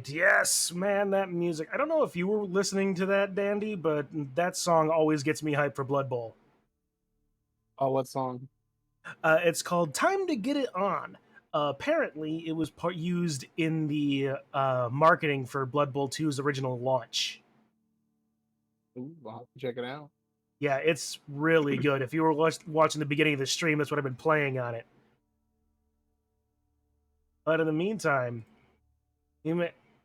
right. Yes, man, that music. I don't know if you were listening to that, Dandy, but that song always gets me hyped for Blood Bowl. Oh, what song? It's called Time to Get It On. Apparently, it was used in the marketing for Blood Bowl 2's original launch. Ooh, I'll have to check it out. Yeah, it's really good. If you were watching the beginning of the stream, that's what I've been playing on it. But in the meantime,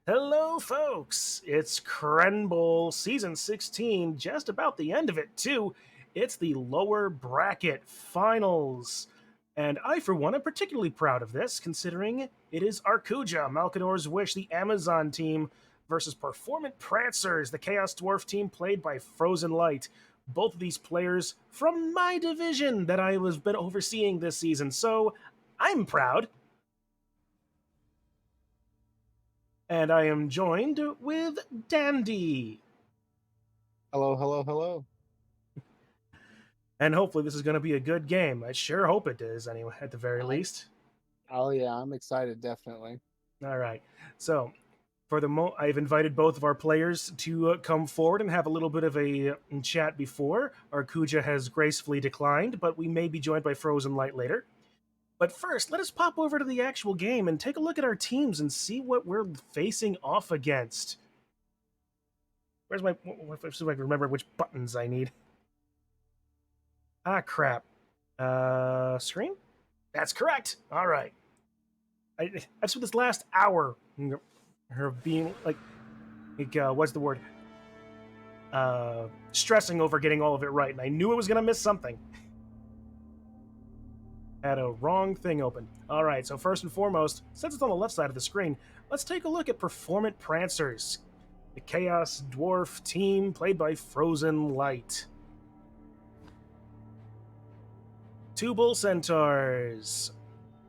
hello, folks. It's Crenbowl Season 16, just about the end of it, too. It's the lower bracket finals. And I, for one, am particularly proud of this, considering it is Arcuja, Malcador's Wish, the Amazon team, versus Performant Prancers, the Chaos Dwarf team played by Frozen Light. Both of these players from my division that I was been overseeing this season, so I'm proud. And I am joined with Dandy. Hello, hello, hello. And hopefully this is going to be a good game. I sure hope it is, anyway, at the very least. Oh yeah, I'm excited, definitely. All right. So, for the I've invited both of our players to come forward and have a little bit of a chat before. Arcuja has gracefully declined, but we may be joined by Frozen Light later. But first, let us pop over to the actual game and take a look at our teams and see what we're facing off against. Where's my... Let's see if I can remember which buttons I need. Ah, crap. Screen? That's correct. All right. I've spent this last hour her being like what's the word? Stressing over getting all of it right, and I knew it was gonna miss something. Had a wrong thing open. All right, so first and foremost, since it's on the left side of the screen, let's take a look at Performant Prancers, the Chaos Dwarf team played by Frozen Light. 2 Bull Centaurs,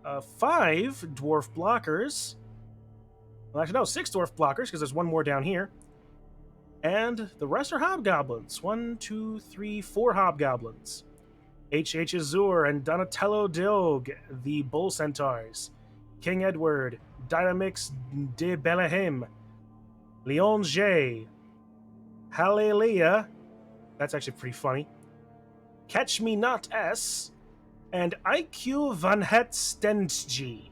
5 Dwarf Blockers. Well, actually, no, 6 Dwarf Blockers, because there's one more down here. And the rest are Hobgoblins. 1, 2, 3, 4 Hobgoblins. H.H. Azur and Donatello Diog, the Bull Centaurs. King Edward, Dynamix de Belahim, Leon J, Hallelujah, that's actually pretty funny, Catch Me Not S, and IQ Van Het Stendg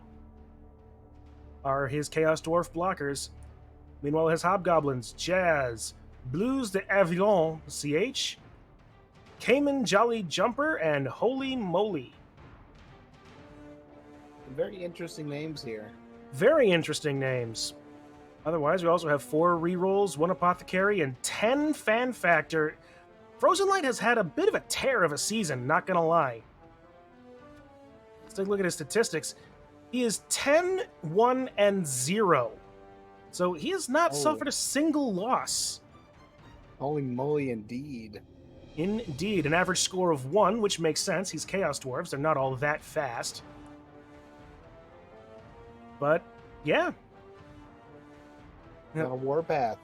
are his Chaos Dwarf blockers. Meanwhile, his Hobgoblins, Jazz, Blues de Avion, CH, Cayman Jolly Jumper, and Holy Moly. Very interesting names here. Very interesting names. Otherwise, we also have 4 rerolls, 1 Apothecary, and 10 Fan Factor. Frozen Light has had a bit of a tear of a season, not gonna lie. Let's take a look at his statistics. He is 10, 1, and 0. So he has not suffered a single loss. Holy moly, indeed. Indeed, an average score of 1, which makes sense. He's Chaos Dwarves. They're not all that fast. But, yeah. On a warpath.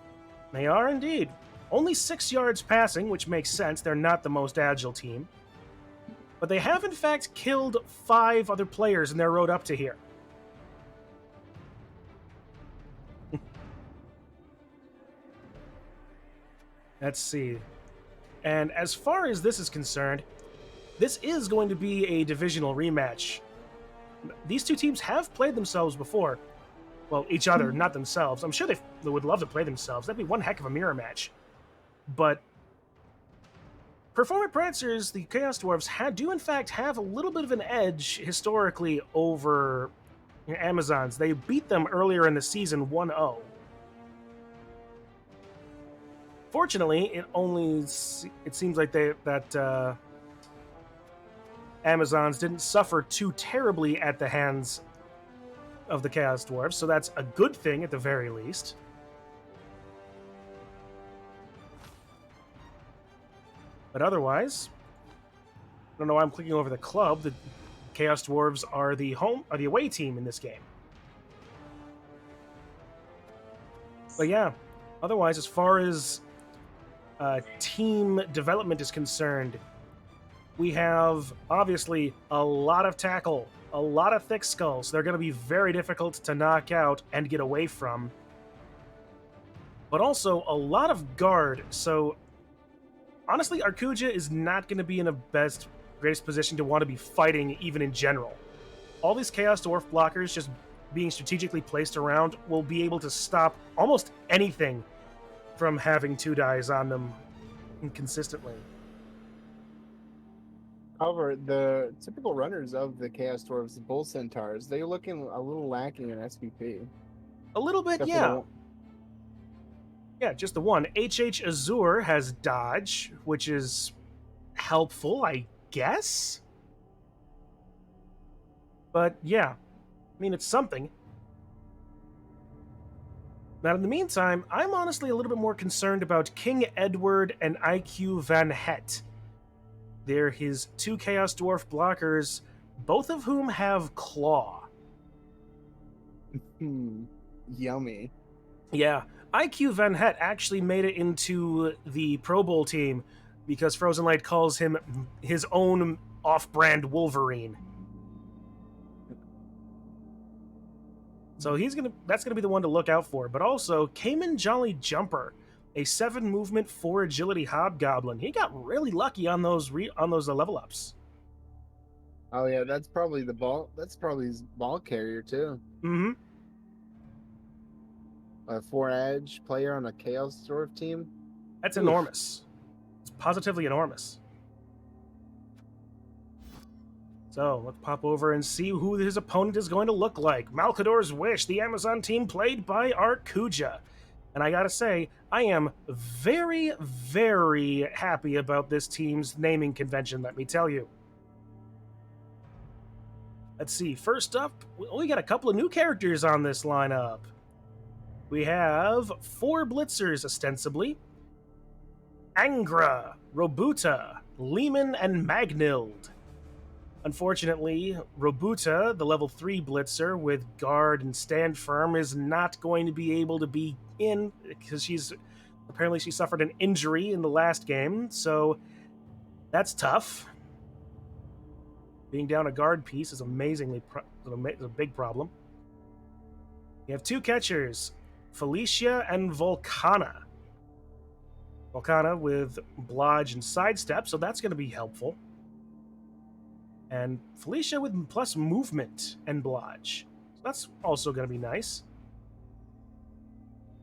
They are indeed. Only 6 yards passing, which makes sense. They're not the most agile team. But they have, in fact, killed 5 other players in their road up to here. Let's see. And as far as this is concerned, this is going to be a divisional rematch. These two teams have played themselves before. Well, each other, not themselves. I'm sure they would love to play themselves. That'd be one heck of a mirror match. But Performant Prancers, the Chaos Dwarves, do in fact have a little bit of an edge historically over Amazons. They beat them earlier in the season 1-0. Fortunately, it seems like Amazons didn't suffer too terribly at the hands of the Chaos Dwarves, so that's a good thing at the very least. But otherwise, I don't know why I'm clicking over the club. The Chaos Dwarves are the away team in this game. But yeah, otherwise, as far as team development is concerned, we have obviously a lot of tackle, a lot of thick skulls. They're going to be very difficult to knock out and get away from. but also a lot of guard. So honestly, Arcuja is not going to be in the greatest position to want to be fighting even in general. All these Chaos Dwarf blockers just being strategically placed around will be able to stop almost anything from having 2 dies on them consistently. However, the typical runners of the Chaos Dwarves, the Bull Centaurs, they're looking a little lacking in SPP. A little bit, Except for yeah. Yeah, just the one. HH Azure has dodge, which is helpful, I guess? But yeah, I mean, it's something. Now, in the meantime, I'm honestly a little bit more concerned about King Edward and IQ Van Het. They're his 2 Chaos Dwarf blockers, both of whom have Claw. Yummy. Yeah, IQ Van Het actually made it into the Pro Bowl team because Frozen Light calls him his own off-brand Wolverine. So that's gonna be the one to look out for. But also, Cayman Jolly Jumper, a 7 movement, 4 agility hobgoblin. He got really lucky on those level ups. Oh yeah, that's probably the ball. That's probably his ball carrier too. Mm-hmm. A 4 edge player on a Chaos Dwarf team. That's Oof. enormous. It's positively enormous. So let's pop over and see who his opponent is going to look like. Malcador's Wish, the Amazon team played by Arcuja. And I gotta say, I am very, very happy about this team's naming convention, let me tell you. Let's see, first up, we got a couple of new characters on this lineup. We have 4 Blitzers, ostensibly. Angra, Robuta, Lehman, and Magnild. Unfortunately, Robuta, the level 3 Blitzer with Guard and Stand Firm, is not going to be able to be in because she suffered an injury in the last game, so that's tough. Being down a guard piece is a big problem. You have 2 catchers, Felicia and Volcana. Volcana with Blodge and Sidestep, so that's going to be helpful. And Felicia with plus movement and Blodge. So that's also going to be nice.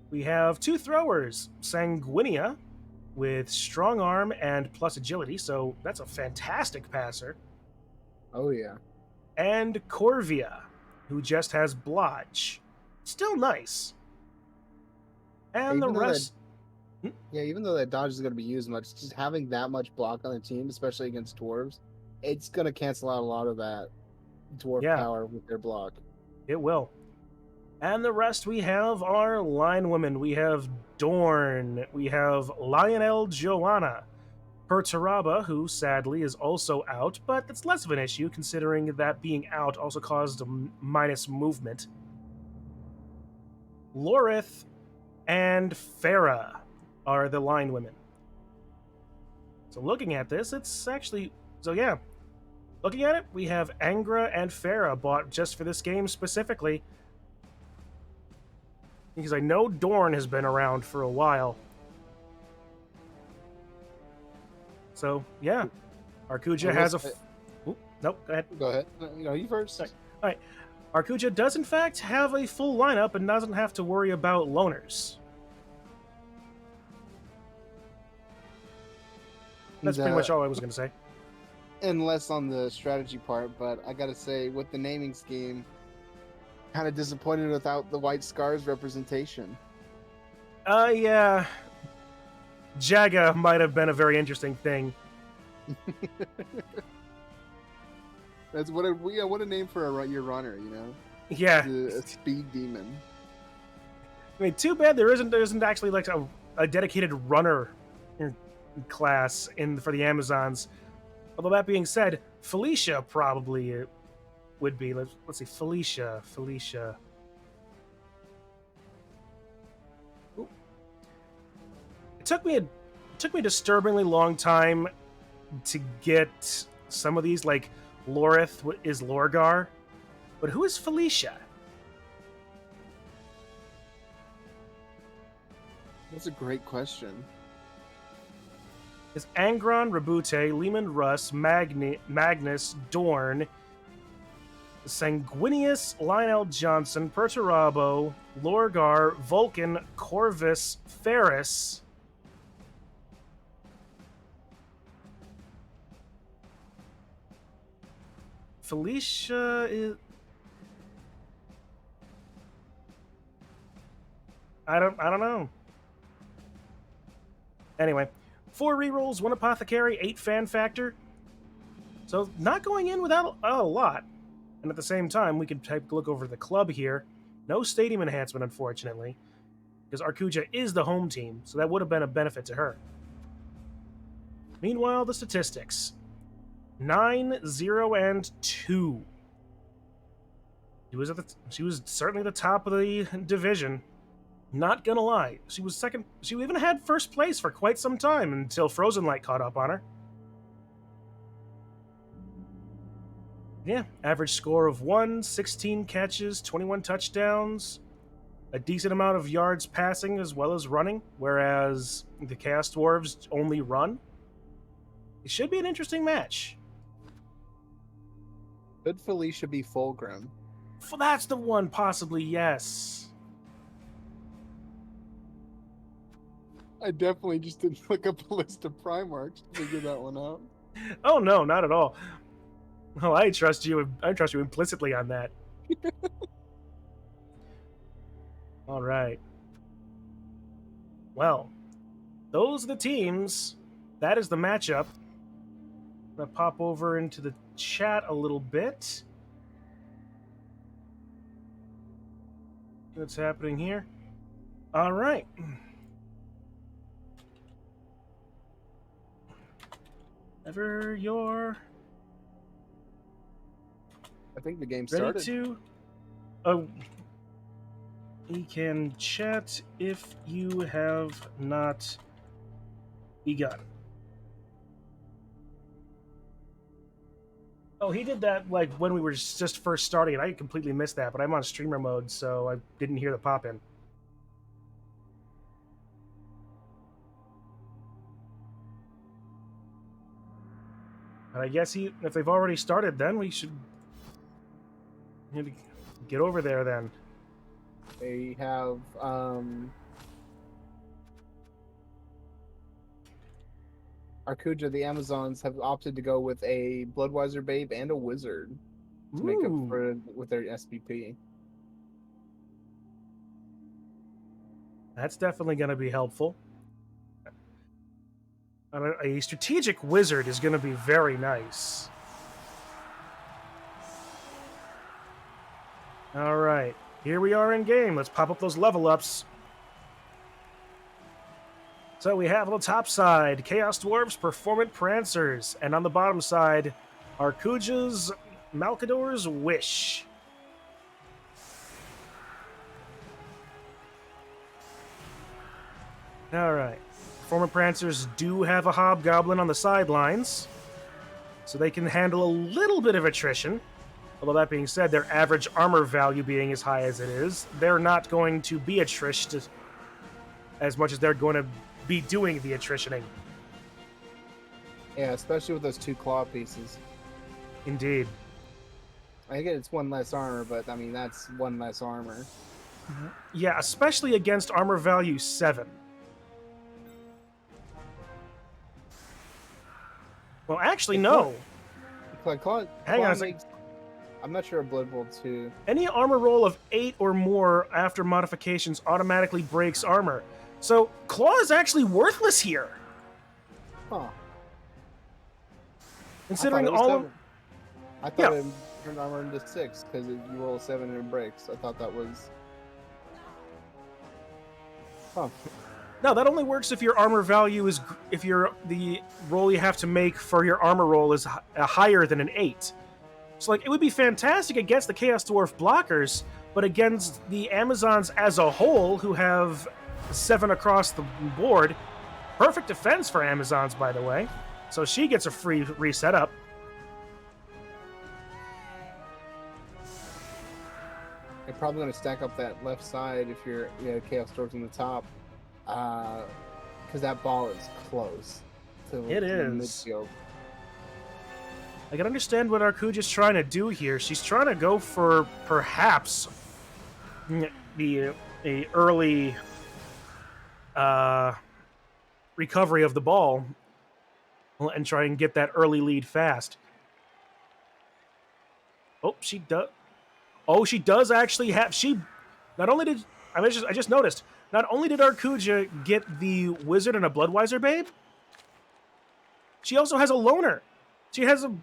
We have 2 throwers, Sanguinia with strong arm and plus agility, so that's a fantastic passer. Oh yeah. And Corvia, who just has Blodge. Still nice. And Even the rest... even though that dodge is going to be used much, just having that much block on the team, especially against dwarves, it's going to cancel out a lot of that dwarf power with their block. It will. And the rest, we have our line women. We have Dorn. We have Lionel Joanna. Perturaba, who sadly is also out, but that's less of an issue considering that being out also caused a minus movement. Lorith and Farah are the line women. So looking at this, it's actually... So yeah, looking at it, we have Angra and Farah bought just for this game specifically. Because I know Dorn has been around for a while. So, yeah. Arcuja has a... Nope, go ahead. Go ahead. No, you first. All right. Arcuja does, in fact, have a full lineup and doesn't have to worry about loners. That's pretty much all I was going to say. And less on the strategy part, but I gotta say, with the naming scheme, kind of disappointed without the White Scars representation. Yeah. Jaga might have been a very interesting thing. That's what a name for your runner, you know? Yeah. A speed demon. I mean, too bad there isn't actually like a dedicated runner class for the Amazons. Although that being said, Felicia probably would be. Let's see, Felicia. Ooh. It took me a disturbingly long time to get some of these. Like Lorith is Lorgar, but who is Felicia? That's a great question. Is Angron, Rabute, Lehman Russ, Magnus, Dorn, Sanguinius, Lionel Johnson, Perturabo, Lorgar, Vulcan, Corvus, Ferris. Felicia is. I don't know. Anyway, 4 rerolls, 1 apothecary, 8 fan factor. So not going in without a lot. And at the same time, we can take a look over the club here. No stadium enhancement, unfortunately, because Arcuja is the home team, so that would have been a benefit to her. Meanwhile, the statistics. 9, 0, and 2. She was certainly the top of the division. Not gonna lie, she was second. She even had first place for quite some time until Frozen Light caught up on her. Yeah, average score of 1, 16 catches, 21 touchdowns, a decent amount of yards passing as well as running, whereas the Chaos Dwarves only run. It should be an interesting match. Could Felicia be Fulgrim? That's the one, possibly, yes. I definitely just didn't look up a list of Primarchs to figure that one out. Oh no, not at all. Oh, I trust you. I trust you implicitly on that. All right. Well, those are the teams. That is the matchup. I'm gonna pop over into the chat a little bit. What's happening here? All right. Ever you're I think the game ready started. to? Oh, we can chat if you have not begun. Oh, he did that like when we were just first starting, and I completely missed that. But I'm on streamer mode, so I didn't hear the pop in. And I guess if they've already started, then we should get over there then. They have Arcuja, the Amazons have opted to go with a Bloodweiser Babe and a Wizard to make up for with their SPP. That's definitely going to be helpful. A strategic wizard is going to be very nice. All right, here we are in game. Let's pop up those level ups. So we have on the top side, Chaos Dwarves, Performant, Prancers, and on the bottom side, Arcuja's Malcador's Wish. All right. Performant Prancers do have a Hobgoblin on the sidelines, so they can handle a little bit of attrition. Although that being said, their average armor value being as high as it is, they're not going to be attrished as much as they're going to be doing the attritioning. Yeah, especially with those 2 claw pieces. Indeed. I get it's 1 less armor, but I mean that's 1 less armor. Yeah, especially against armor value 7. Well, actually, no. Hang on a second. I'm not sure of Blood Bowl 2. Any armor roll of 8 or more after modifications automatically breaks armor. So, Claw is actually worthless here. Huh. Considering all of... I thought it turned armor into 6 because you roll 7 and it breaks. I thought that was... Huh. No, that only works if your armor value is... If the roll you have to make for your armor roll is higher than an 8. So, like, it would be fantastic against the Chaos Dwarf blockers, but against the Amazons as a whole, who have 7 across the board, perfect defense for Amazons, by the way. So she gets a free reset up. You're probably going to stack up that left side if you're Chaos Dwarves on the top. Because that ball is close It to the is. midfield. I can understand what Arcuja's trying to do here. She's trying to go for perhaps the a early uh, recovery of the ball and try and get that early lead fast. Oh, she does. Oh, she does actually have. She not only did I just noticed. Not only did Arcuja get the wizard and a Bloodwiser babe, she also has a loner. She has a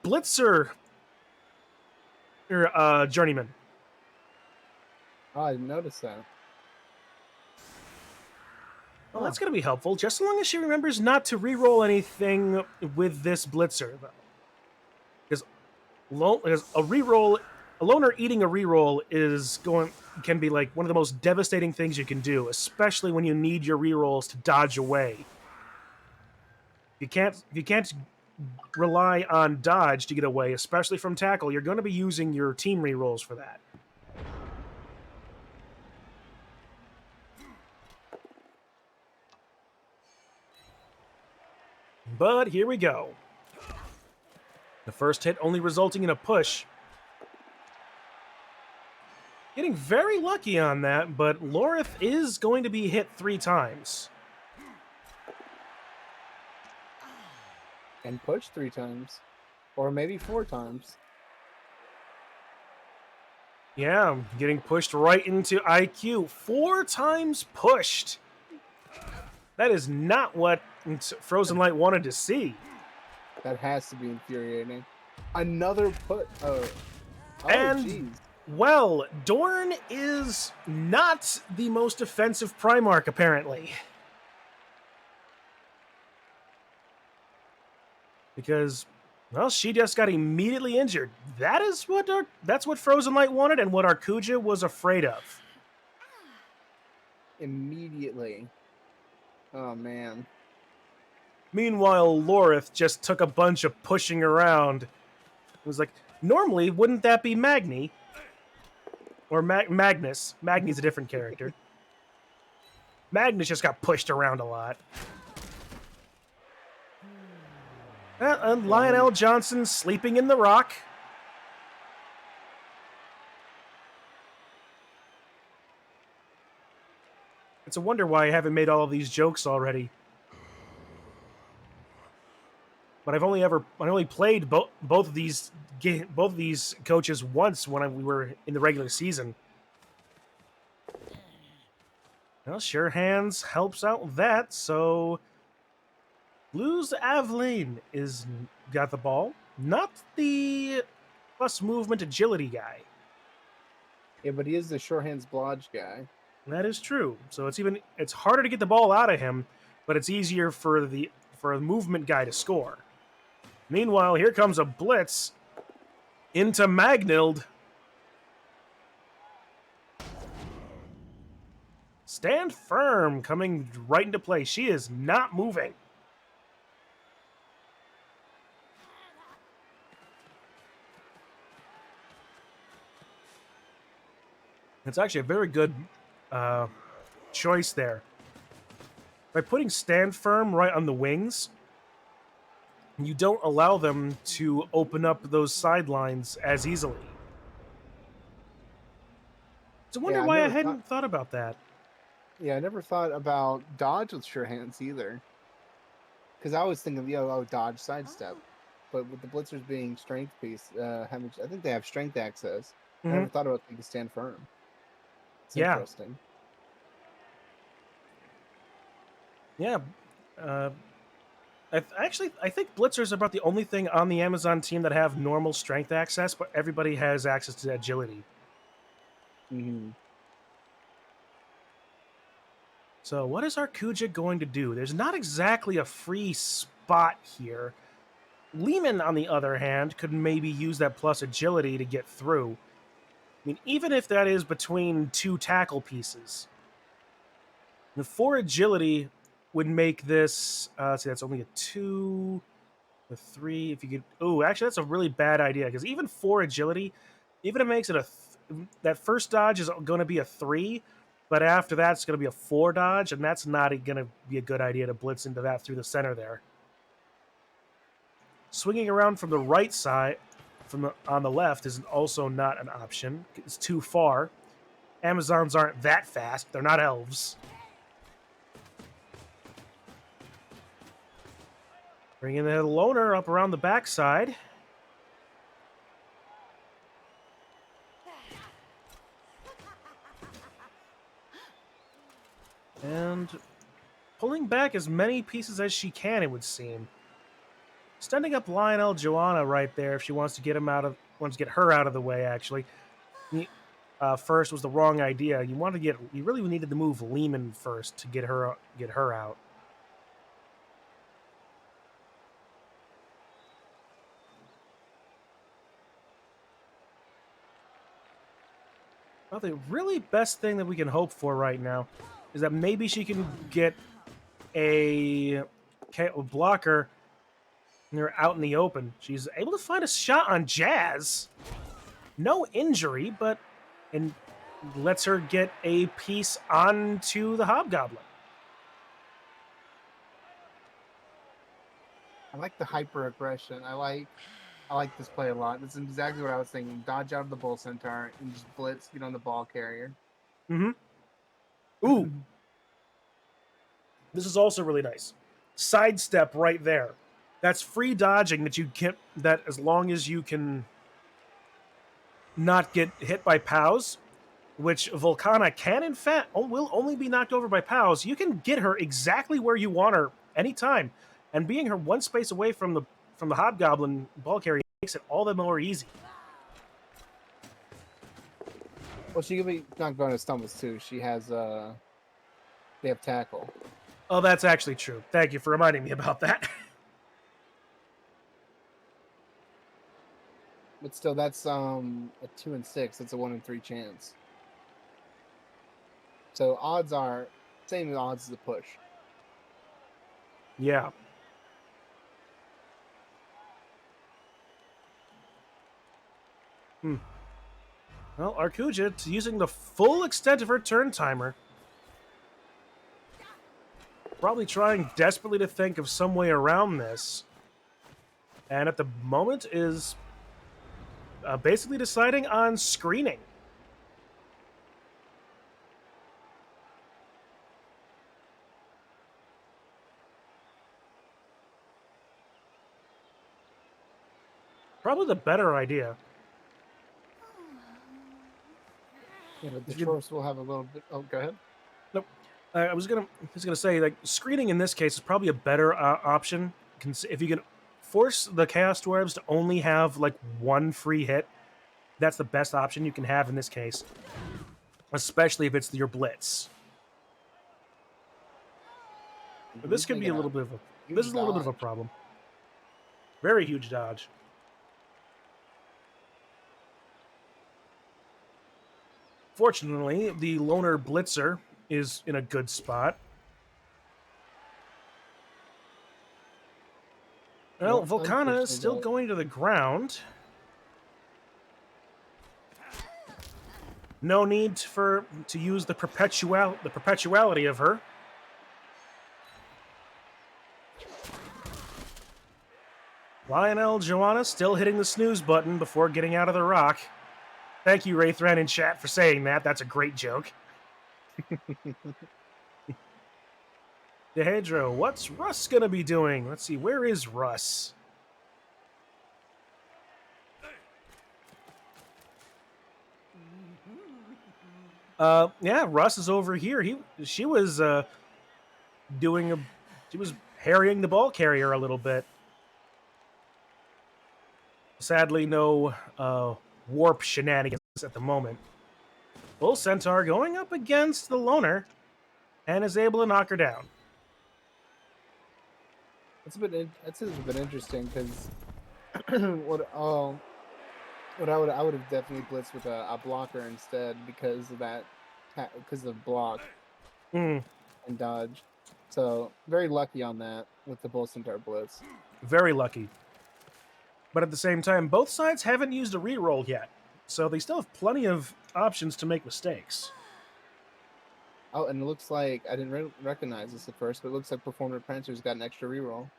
blitzer journeyman. Oh, I didn't notice that. Well, that's going to be helpful, just as long as she remembers not to re-roll anything with this blitzer, though. Because a loner eating a reroll can be like one of the most devastating things you can do, especially when you need your rerolls to dodge away. If you can't rely on dodge to get away, especially from tackle, you're going to be using your team rerolls for that. But here we go. The first hit only resulting in a push. Getting very lucky on that, but Lorith is going to be hit 3 times. And pushed 3 times. Or maybe 4 times. Yeah, getting pushed right into IQ. 4 times pushed. That is not what Frozen Light wanted to see. That has to be infuriating. Another put. And, geez. well, Dorn is not the most offensive Primarch, apparently. Because, well, she just got immediately injured. That's what Frozen Light wanted and what Arcuja was afraid of. Immediately. Oh, man. Meanwhile, Lorith just took a bunch of pushing around. It was like, normally, wouldn't that be Magni? Or Magnus. Magni's a different character. Magnus just got pushed around a lot. And Lionel Johnson sleeping in the rock. It's a wonder why I haven't made all of these jokes already. But I only played both of these coaches once when we were in the regular season. Well, sure hands helps out with that, so Blue's Aveline is got the ball, not the plus movement agility guy. Yeah, but he is the short hands blodge guy. That is true. So it's harder to get the ball out of him, but it's easier for a movement guy to score. Meanwhile, here comes a blitz into Magnild. Stand firm coming right into play. She is not moving. It's actually a very good choice there. By putting stand firm right on the wings, you don't allow them to open up those sidelines as easily. It's a wonder why I hadn't thought about that. Yeah, I never thought about dodge with sure hands either. Because I was thinking, dodge sidestep. But with the blitzers being strength piece, I think they have strength access. I never thought about taking stand firm. It's interesting. Yeah. I think blitzers are about the only thing on the Amazon team that have normal strength access, but everybody has access to agility. Mm-hmm. So what is Arcuja going to do? There's not exactly a free spot here. Lehman, on the other hand, could maybe use that plus agility to get through. I mean, even if that is between 2 tackle pieces. The 4 agility would make this... see, that's only a 2... a 3, if you could... Oh, actually, that's a really bad idea, because even 4 agility, even if it makes it that first dodge is going to be a 3, But after that, it's going to be a 4 dodge, and that's not going to be a good idea to blitz into that through the center there. Swinging around from the right side, on the left, is also not an option. It's too far. Amazons aren't that fast. They're not elves. Bringing the loner up around the backside. And pulling back as many pieces as she can, it would seem. Standing up Lionel Joanna right there if she wants to get her out of the way, actually. First was the wrong idea. You really needed to move Lehman first to get her out. Well, the really best thing that we can hope for right now is that maybe she can get a blocker out in the open. She's able to find a shot on Jazz. No injury, but lets her get a piece onto the Hobgoblin. I like the hyper aggression. I like this play a lot. This is exactly what I was thinking. Dodge out of the bull centaur and just blitz, get on the ball carrier. Mm-hmm. Ooh. This is also really nice. Sidestep right there. That's free dodging that as long as you can not get hit by POWs, which Volcana can in fact will only be knocked over by POWs, you can get her exactly where you want her anytime. And being her one space away from the Hobgoblin ball carrier makes it all the more easy. Well, she could be not going to stumbles too. She has they have tackle. Oh, that's actually true. Thank you for reminding me about that. But still, that's a 2 and 6. That's a 1 in 3 chance. So odds are same odds as the push. Yeah. Well, Arcuja, using the full extent of her turn timer, probably trying desperately to think of some way around this. And at the moment is basically deciding on screening. Probably the better idea. Yeah, but the Dwarves will have a little bit. Oh, go ahead. Nope. I was gonna say, like, screening in this case is probably a better option. If you can force the Chaos Dwarves to only have like one free hit, that's the best option you can have in this case, especially if it's your blitz. But this could be a little bit of a problem. Very huge dodge. Fortunately, the loner blitzer is in a good spot. Well, Volcana is still going to the ground. No need to use the perpetuality of her. Lionel Joanna still hitting the snooze button before getting out of the rock. Thank you, Wraithran in chat, for saying that. That's a great joke. Dehedro, what's Russ gonna be doing? Let's see, where is Russ? Yeah, Russ is over here. She was harrying the ball carrier a little bit. Sadly, no warp shenanigans at the moment. Bull Centaur going up against the loner and is able to knock her down. That's a bit interesting because what I would have definitely blitzed with a blocker instead because of that block and dodge. So very lucky on that with the Bull Centaur blitz. Very lucky. But at the same time, both sides haven't used a reroll yet, so they still have plenty of options to make mistakes. Oh, and it looks like I didn't recognize this at first, but it looks like Performant Prancers got an extra reroll.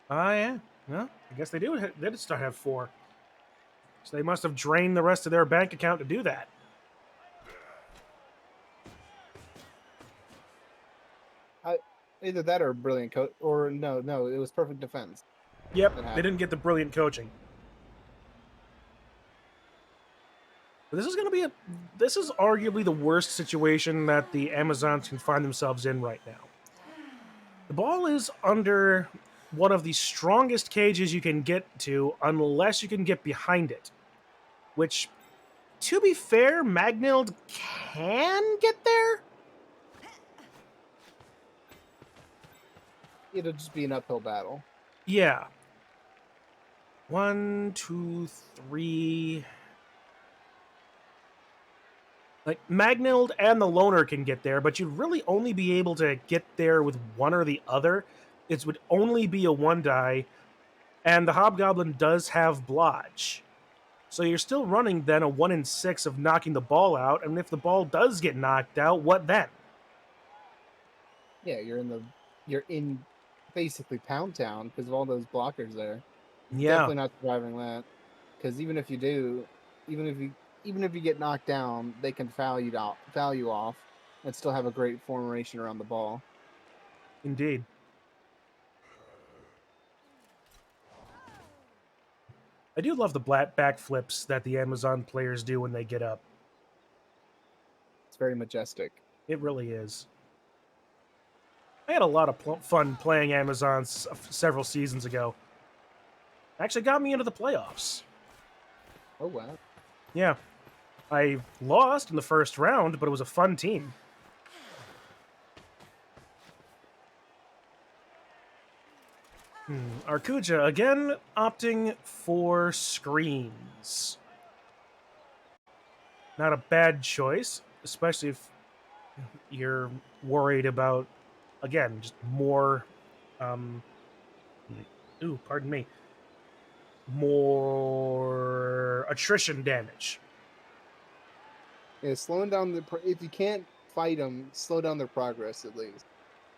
Ah, yeah. Well, I guess they do. They did start have 4. So they must have drained the rest of their bank account to do that. Either that or brilliant coach, or no, it was perfect defense Yep, that they happened. didn't get the brilliant coaching. But this is going to be this is arguably the worst situation that the Amazons can find themselves in right now. The ball is under one of the strongest cages you can get to unless you can get behind it. Which, to be fair, Magnild can get there? It'll just be an uphill battle. Yeah. 1, 2, 3. Like, Magnild and the Loner can get there, but you'd really only be able to get there with one or the other. It would only be a 1-die, and the Hobgoblin does have Blodge. So you're still running then a 1 in 6 of knocking the ball out, and if the ball does get knocked out, what then? Yeah, you're in basically Pound Town because of all those blockers there. Yeah, Definitely not surviving that. Because even if you do, even if you even if you get knocked down, they can foul you off, and still have a great formation around the ball. indeed. I do love the black backflips that the Amazon players do when they get up. It's very majestic. It really is. I had a lot of fun playing Amazon several seasons ago. Actually got me into the playoffs. Oh wow. Yeah, I lost in the first round, but it was a fun team. Arcuja, again, opting for screens. Not a bad choice, especially if you're worried about, again, just more, um, pardon me, more attrition damage. Yeah, slowing down if you can't fight them, slow down their progress at least.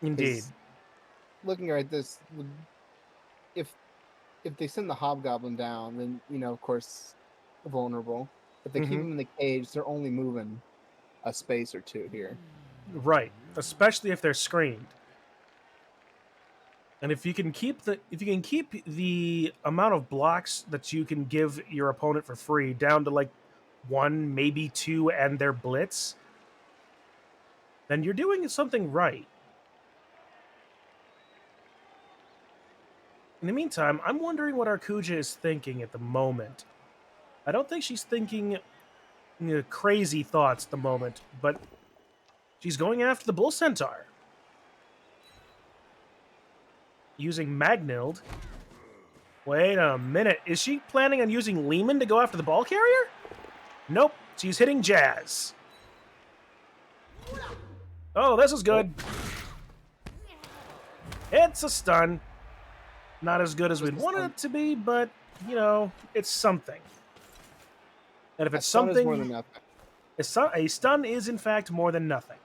Indeed. Because looking at this, if if they send the hobgoblin down, then of course, vulnerable. If they keep Hmm. them in the cage, they're only moving a space or two here. Right, especially if they're screened. And if you can keep the amount of blocks that you can give your opponent for free down to like 1, maybe 2, and their blitz, then you're doing something right. In the meantime, I'm wondering what Arcuja is thinking at the moment. I don't think she's thinking crazy thoughts at the moment, but she's going after the Bull Centaur. Using Magnild. Wait a minute. Is she planning on using Lehman to go after the ball carrier? Nope. She's hitting Jazz. Oh, this is Oh, good. It's a stun. Not as good as just we'd a wanted stun. it to be, but, it's something. And if A it's stun is more something, than nothing. a stun is in fact more than nothing.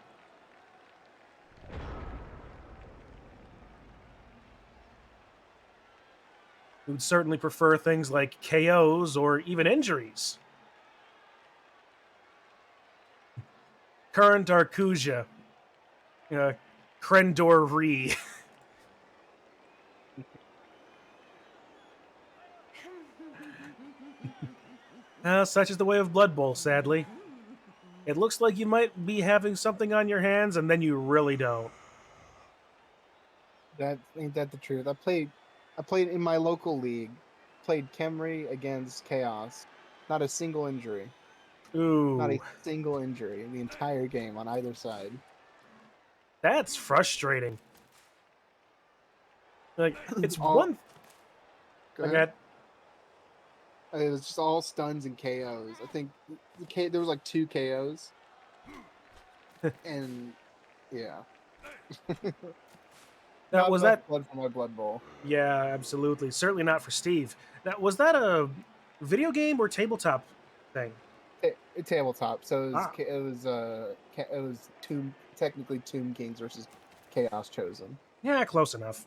We would certainly prefer things like KOs or even injuries. Current Arcuja. Uh, Crendor Re. Such is the way of Blood Bowl, sadly. It looks like you might be having something on your hands, and then you really don't. That ain't that the truth. I played in my local league. Played Kemri against Chaos. Not a single injury. Not a Ooh, single injury in the entire game on either side. that's frustrating. Like, it's All one. go I ahead. got. It was just all stuns and KOs. I think there was like 2 KOs, and yeah, That not was enough that. blood for my blood bowl. Yeah, absolutely. Certainly not for Steve. Now, was that a video game or tabletop thing? Tabletop. So Ah, it was technically Tomb Kings versus Chaos Chosen. Yeah, close enough.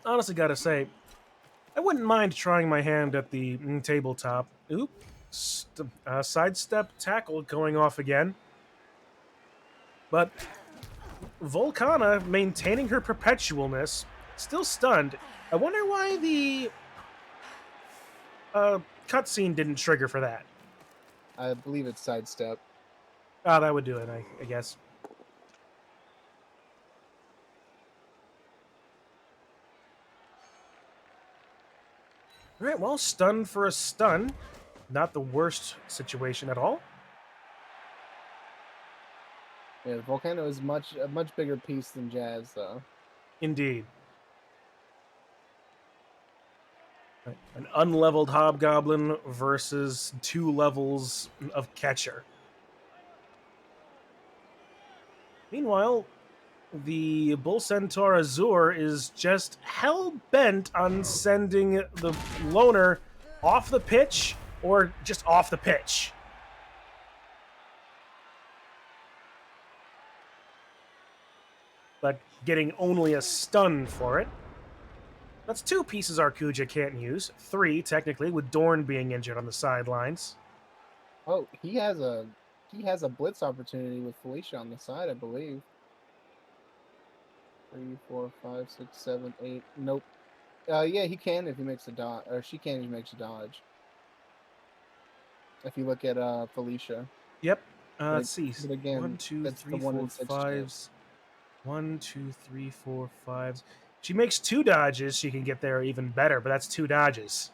Honestly, gotta say, I wouldn't mind trying my hand at the tabletop. Oop. Sidestep tackle going off again. But Volcana maintaining her perpetualness, still stunned. I wonder why the cutscene didn't trigger for that. I believe it's sidestep. Oh, that would do it, I guess. Alright, well, stun for a stun. Not the worst situation at all. Yeah, Volcano is a much bigger piece than Jazz, though. Indeed. An unleveled Hobgoblin versus 2 levels of Catcher. Meanwhile, the Bull Centaur Azure is just hell-bent on sending the Loner off the pitch or just off the pitch. But getting only a stun for it. That's 2 pieces Arcuja can't use. 3, technically, with Dorn being injured on the sidelines. Oh, he has a blitz opportunity with Felicia on the side, I believe. 3, 4, 5, 6, 7, 8. Nope. Yeah, he can if he makes a dodge, or she can if he makes a dodge. If you look at Felicia. Yep. Let's see. But again, 1, 2, that's 3, the 1 4, in 6 5s. chance. 1, 2, 3, 4, 5s. She makes 2 dodges, she can get there even better, but that's 2 dodges.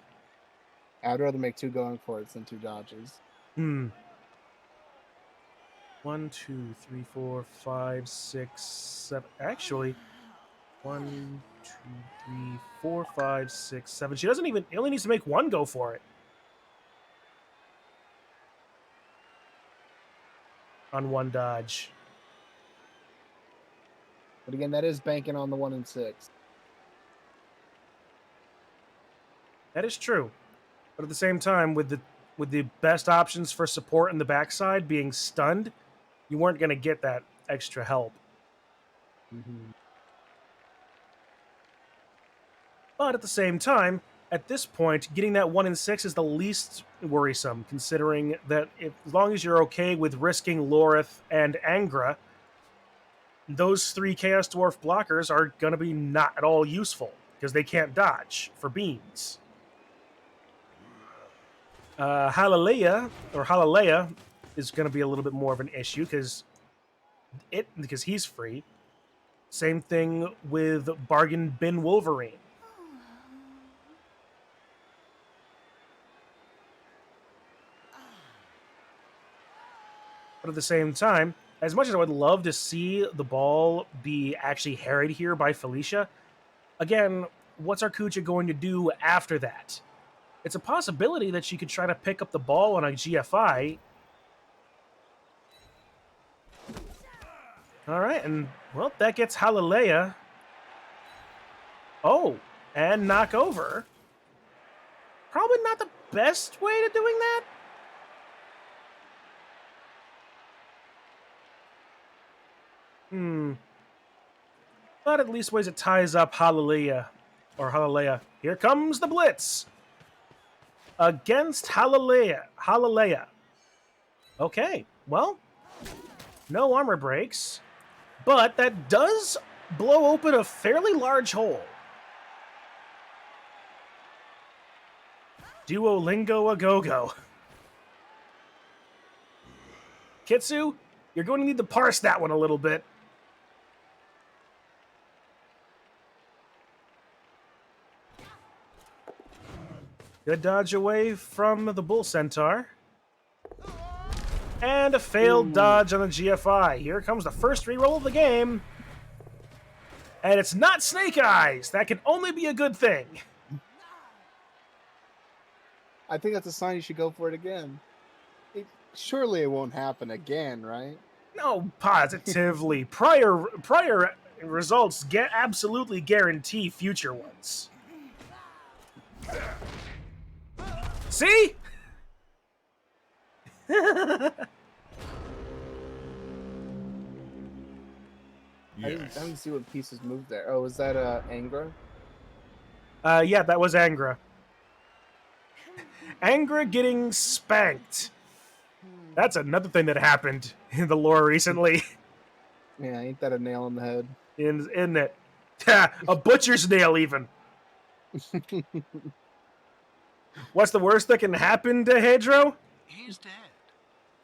I'd rather make 2 going for it than 2 dodges. 1, 2, 3, 4, 5, 6, 7. Actually, 1, 2, 3, 4, 5, 6, 7. She doesn't even. It only needs to make 1 go for it. On 1 dodge. But again, that is banking on the 1 in 6. That is true. But at the same time, with the best options for support in the backside being stunned, you weren't going to get that extra help. Mm-hmm. But at the same time, at this point, getting that 1 in 6 is the least worrisome, considering that as long as you're okay with risking Lorith and Angra, those 3 Chaos Dwarf blockers are going to be not at all useful, because they can't dodge for beams. Halaleia is going to be a little bit more of an issue because he's free. Same thing with Bargain Bin Wolverine. But at the same time, as much as I would love to see the ball be actually harried here by Felicia, again, what's Arcuja going to do after that? It's a possibility that she could try to pick up the ball on a GFI. All right, and, well, that gets Halaleia. Oh, and knock over. Probably not the best way to doing that. But at least ways it ties up Halaleia. Here comes the blitz. Against Halaleia. Okay, well, no armor breaks. But that does blow open a fairly large hole. Duolingo a go-go. Kitsu, you're going to need to parse that one a little bit. Good dodge away from the Bull Centaur. And a failed dodge on the GFI. Here comes the first reroll of the game. And it's not Snake Eyes. That can only be a good thing. I think that's a sign you should go for it again. Surely it won't happen again, right? No, positively. Prior results absolutely guarantee future ones. See? I didn't see what pieces moved there. Oh, was that Angra? Yeah, that was Angra. Angra getting spanked. That's another thing that happened in the lore recently. Yeah, ain't that a nail on the head? In it. A butcher's nail, even. What's the worst that can happen to Hedro? He's dead.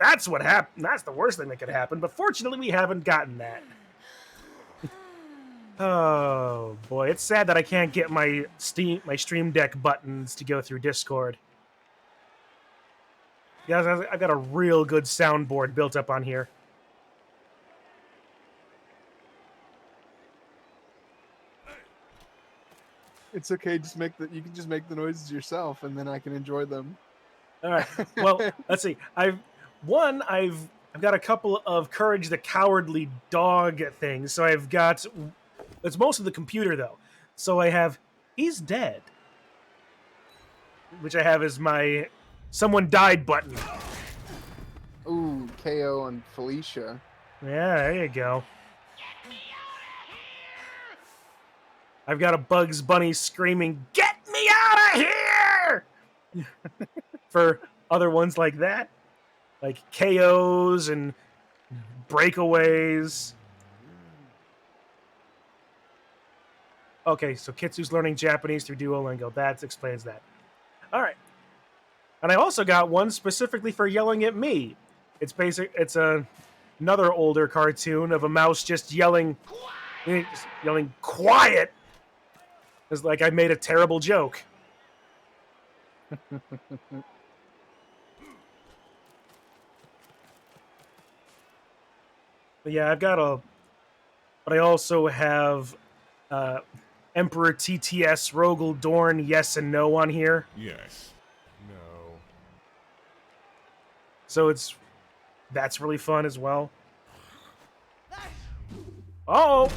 That's what happened. That's the worst thing that could happen. But fortunately, we haven't gotten that. Oh boy, it's sad that I can't get my Stream Deck buttons to go through Discord. Yeah, I've got a real good soundboard built up on here. It's okay. You can just make the noises yourself, and then I can enjoy them. All right. Well, let's see. I've got a couple of Courage the Cowardly Dog things. So I've got it's most of the computer though. So I have He's Dead, which I have as my Someone Died button. Ooh, KO on Felicia. Yeah, there you go. I've got a Bugs Bunny screaming, "Get me out of here!" for other ones like that, like KOs and breakaways. Okay, so Kitsu's learning Japanese through Duolingo. That explains that. All right. And I also got one specifically for yelling at me. It's another older cartoon of a mouse just yelling quiet. It's like I made a terrible joke. But yeah, but I also have Emperor TTS, Rogel, Dorn, Yes and No on here. Yes. No. So that's really fun as well. Oh!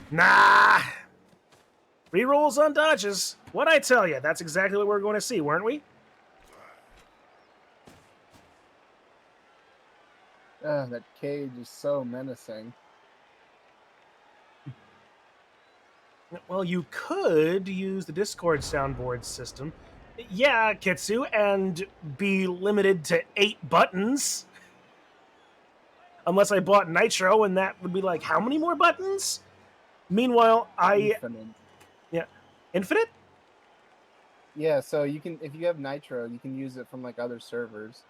Nah! Rerolls on dodges. What'd I tell you? That's exactly what we're going to see, weren't we? That cage is so menacing. Well, you could use the Discord soundboard system. Yeah, Kitsu, and be limited to 8 buttons. Unless I bought Nitro, and that would be like, how many more buttons? Meanwhile, Infinite. Yeah. Infinite? Yeah, so you can, if you have Nitro, you can use it from like other servers.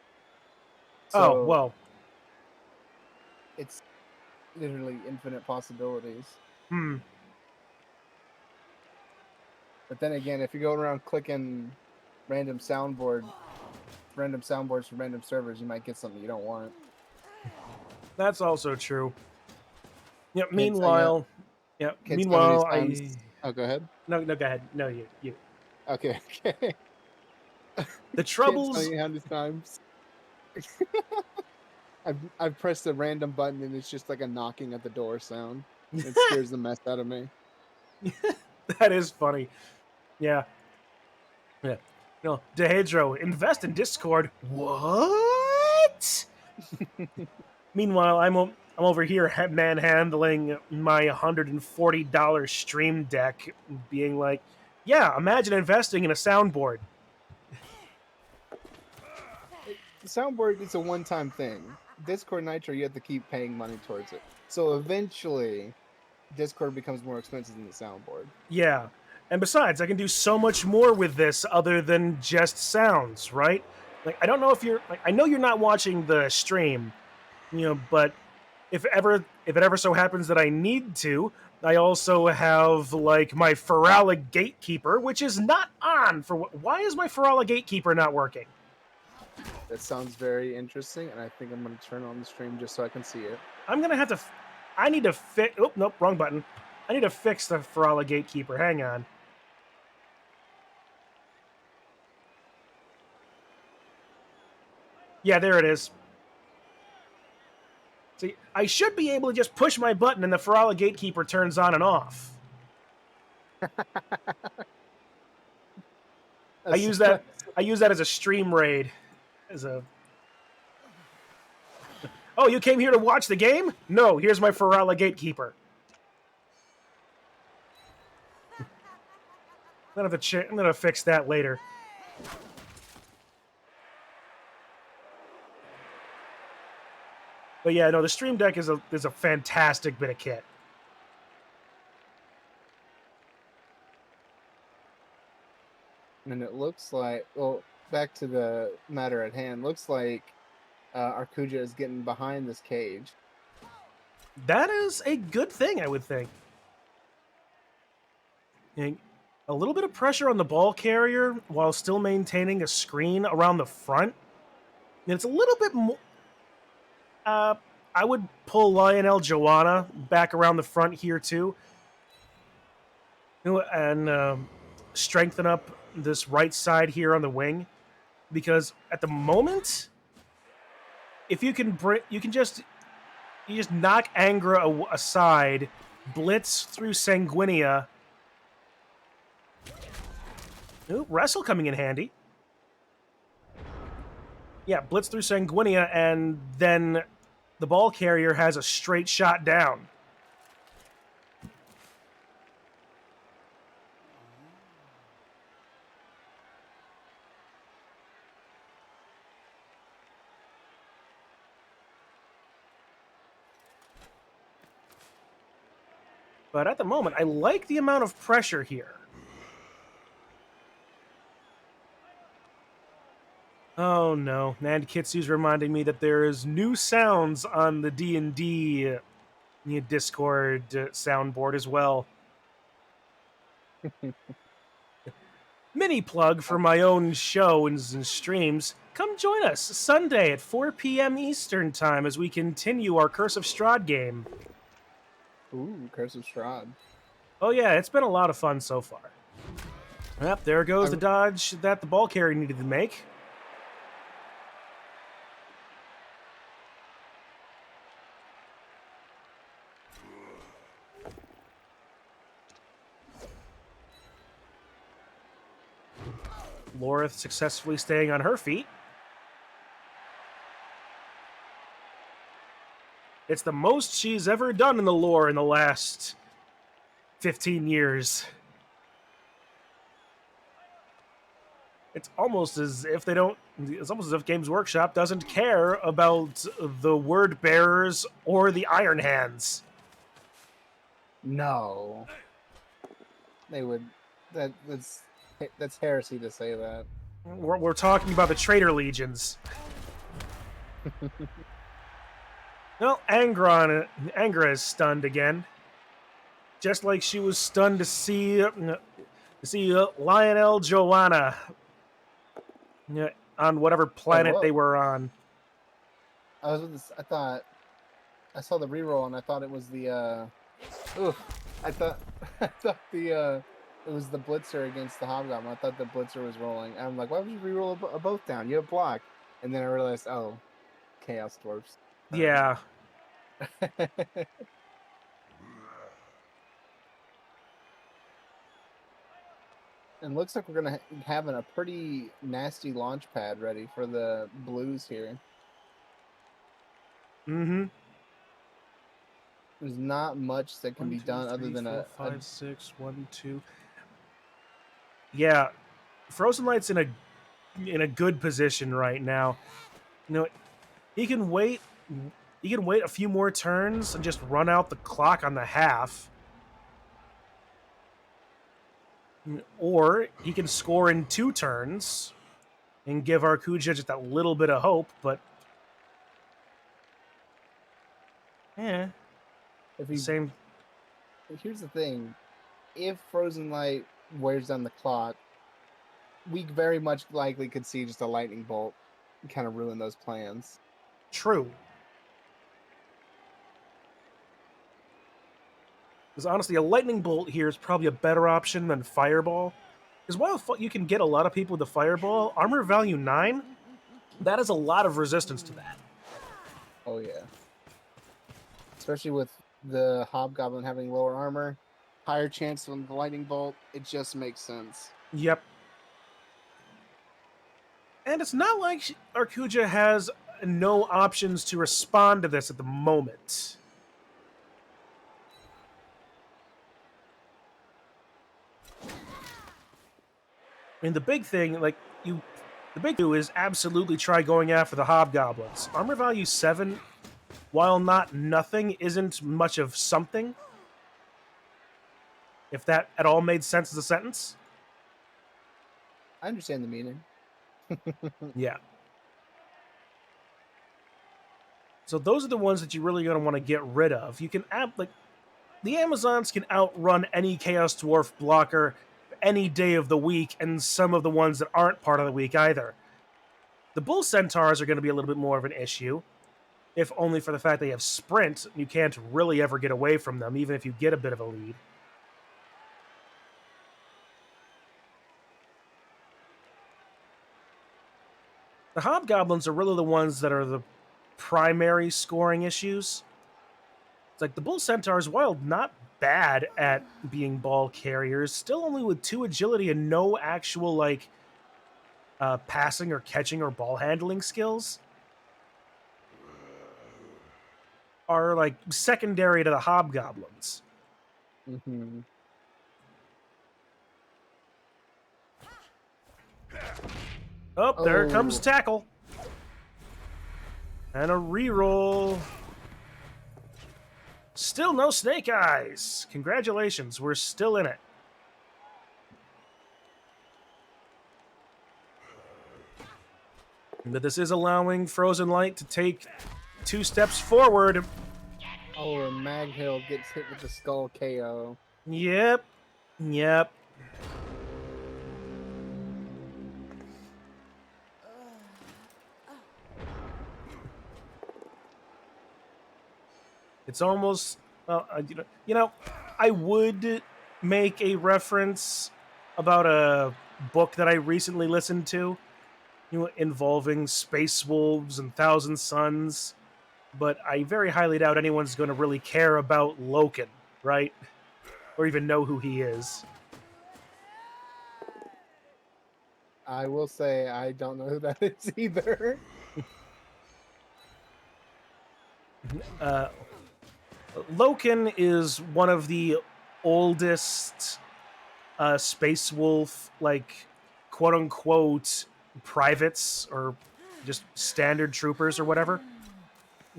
So, well. It's literally infinite possibilities. But then again, if you're going around clicking random soundboards from random servers, you might get something you don't want. That's also true. Yeah. Meanwhile, Oh, go ahead. No, go ahead. No, you. Okay. The troubles. Can't tell you how many times. I've pressed a random button and it's just like a knocking at the door sound. It scares the mess out of me. That is funny. Yeah. No, Dehedro, invest in Discord. What? Meanwhile, I'm over here manhandling my $140 Stream Deck, being like, yeah, imagine investing in a soundboard. The soundboard is a one-time thing. Discord Nitro, you have to keep paying money towards it. So eventually, Discord becomes more expensive than the soundboard. Yeah. And besides, I can do so much more with this other than just sounds, right? Like, I don't know if I know you're not watching the stream, but if it ever so happens that I need to, I also have like my Ferala Gatekeeper, which is not on for why is my Ferala Gatekeeper not working? That sounds very interesting, and I think I'm going to turn on the stream just so I can see it. I'm going to have to I need to fix oh nope, wrong button. I need to fix the Ferala Gatekeeper. Hang on. Yeah, there it is. See, I should be able to just push my button and the Ferala Gatekeeper turns on and off. I use that. I use that as a stream raid. As a. Oh, you came here to watch the game? No, here's my Ferala Gatekeeper. I'm gonna fix that later. But yeah, no, the Stream Deck is a fantastic bit of kit. And it looks like, well, back to the matter at hand. Looks like Arcuja is getting behind this cage. That is a good thing, I would think. A little bit of pressure on the ball carrier while still maintaining a screen around the front. And it's a little bit more. I would pull Lionel Joanna back around the front here too, and strengthen up this right side here on the wing, because at the moment, if you can you just knock Angra aside, blitz through Sanguinia. Ooh, wrestle coming in handy. Yeah, blitz through Sanguinia, and then the ball carrier has a straight shot down. But at the moment, I like the amount of pressure here. Oh no, Nand Kitsu's reminding me that there is new sounds on the D&D Discord soundboard as well. Mini plug for my own show and streams. Come join us Sunday at 4 p.m. Eastern Time as we continue our Curse of Strahd game. Ooh, Curse of Strahd. Oh yeah, it's been a lot of fun so far. Yep, there goes the dodge that the ball carrier needed to make. Lorith successfully staying on her feet. It's the most she's ever done in the lore in the last 15 years. It's almost as if it's almost as if Games Workshop doesn't care about the word bearers or the Iron Hands. No. They would. That's heresy to say that. We're talking about the Traitor Legions. Well, Angra is stunned again. Just like she was stunned to see Lionel Joanna on whatever planet they were on. I thought I saw the reroll and I thought it was the I thought it was the blitzer against the Hobgoblin. I thought the blitzer was rolling. And I'm like, why would you reroll a both down? You have block. And then I realized, oh, Chaos Dwarves. Yeah. And looks like we're gonna having a pretty nasty launch pad ready for the Blues here. Mm-hmm. There's not much that can be done other than 4, 5, 6, 1, 2. Yeah, Frozen Light's in a good position right now. He can wait. He can wait a few more turns and just run out the clock on the half. Or he can score in 2 turns and give Arcuja just that little bit of hope, but yeah. Same. Here's the thing. If Frozen Light wears down the clock, we very much likely could see just a lightning bolt kind of ruin those plans. True. Because honestly, a lightning bolt here is probably a better option than fireball. Because while you can get a lot of people with the fireball, armor value 9, that is a lot of resistance to that. Oh yeah. Especially with the Hobgoblin having lower armor, higher chance on the lightning bolt. It just makes sense. Yep. And it's not like Arcuja has no options to respond to this at the moment. I mean, the big thing, the big two is absolutely try going after the hobgoblins. Armor value 7, while not nothing, isn't much of something. If that at all made sense as a sentence. I understand the meaning. Yeah. So those are the ones that you really gonna want to get rid of. You can the Amazons can outrun any Chaos Dwarf blocker any day of the week, and some of the ones that aren't part of the week either. The Bull Centaurs are going to be a little bit more of an issue, if only for the fact they have sprint. You can't really ever get away from them, even if you get a bit of a lead. The Hobgoblins are really the ones that are the primary scoring issues. It's like the Bull Centaurs, while not bad at being ball carriers, still only with 2 agility and no actual, passing or catching or ball handling skills, are, secondary to the Hobgoblins. Mm-hmm. Oh, there comes Oh. tackle. And a reroll. Still no snake eyes. Congratulations, we're still in it. But this is allowing Frozen Light to take 2 steps forward. Oh, and Maghill gets hit with the skull KO. Yep. It's almost, well, I would make a reference about a book that I recently listened to, involving space wolves and Thousand Suns, but I very highly doubt anyone's going to really care about Loken, right? Or even know who he is. I will say I don't know who that is either. Loken is one of the oldest Space Wolf, quote unquote, privates or just standard troopers or whatever.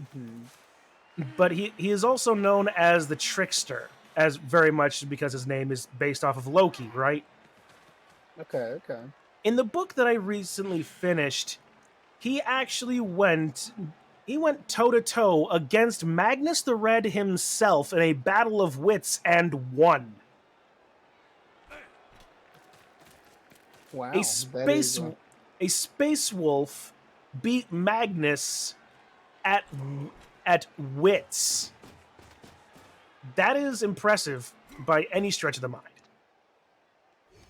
Mm-hmm. But he is also known as the Trickster, as very much because his name is based off of Loki, right? Okay. In the book that I recently finished, he actually went toe to toe against Magnus the Red himself in a battle of wits and won. Wow. A That is space wolf beat Magnus at wits. That is impressive by any stretch of the mind.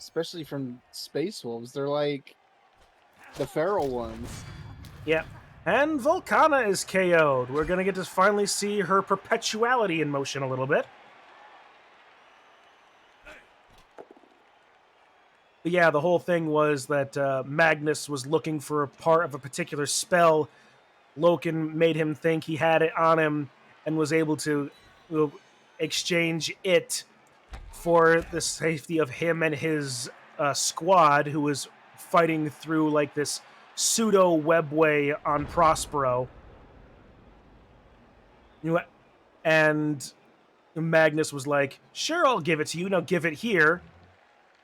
especially from Space Wolves. They're like the feral ones. Yeah. And Volcana is KO'd. We're going to get to finally see her perpetuality in motion a little bit. But yeah, the whole thing was that Magnus was looking for a part of a particular spell. Loken made him think he had it on him and was able to exchange it for the safety of him and his squad, who was fighting through this pseudo webway on Prospero. And Magnus was like, "Sure, I'll give it to you. Now give it here."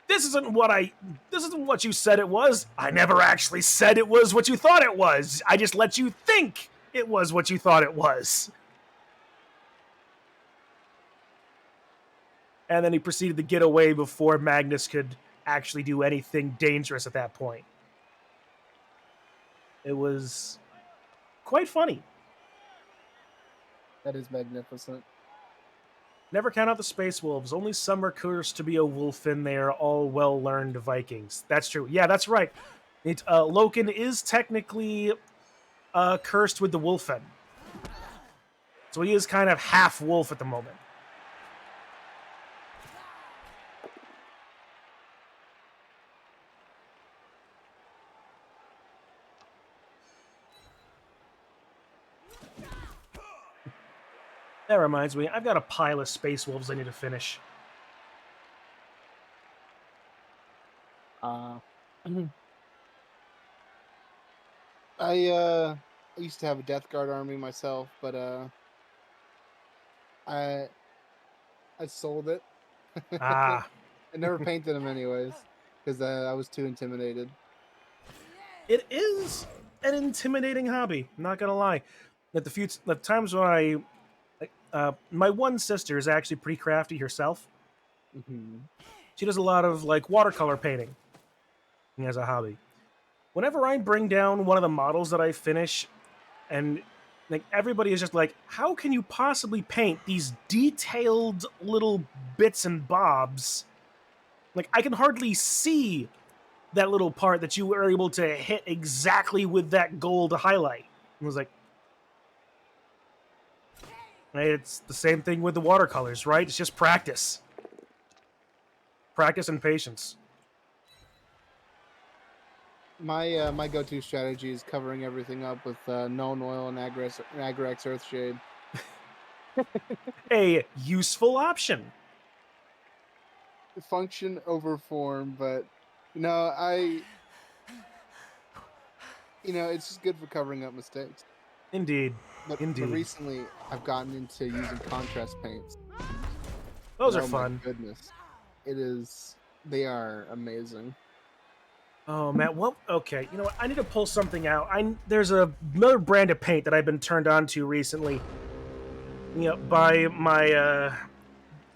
This isn't what you said it was. I never actually said it was what you thought it was. I just let you think it was what you thought it was. And then he proceeded to get away before Magnus could actually do anything dangerous at that point. It was quite funny. That is magnificent. Never count out the Space Wolves. Only some are cursed to be a wolf, and they are all well-learned Vikings. That's true. Yeah, that's right. Loken is technically cursed with the Wolfen. So he is kind of half wolf at the moment. That reminds me, I've got a pile of Space Wolves I need to finish. Uh, I used to have a Death Guard army myself, but I I sold it. Ah, I never painted them anyways because I was too intimidated. it is an intimidating hobby. I'm not gonna lie. At the times when my one sister is actually pretty crafty herself. Hmm. She does a lot of like watercolor painting as a hobby. Whenever I bring down one of the models that I finish, and like everybody is just like, how can you possibly paint these detailed little bits and bobs? Like I can hardly see that little part that you were able to hit exactly with that gold highlight. I was like, it's the same thing with the watercolors, right? It's just practice and patience. My go-to strategy is covering everything up with Known Oil and Agrax Earthshade. A useful option. Function over form, but you know I it's just good for covering up mistakes. Indeed, But indeed, recently I've gotten into using contrast paints, those and are oh my fun. goodness, they are amazing. Oh man, well, okay. You know what? I need to pull something out. There's another brand of paint that I've been turned on to recently. By my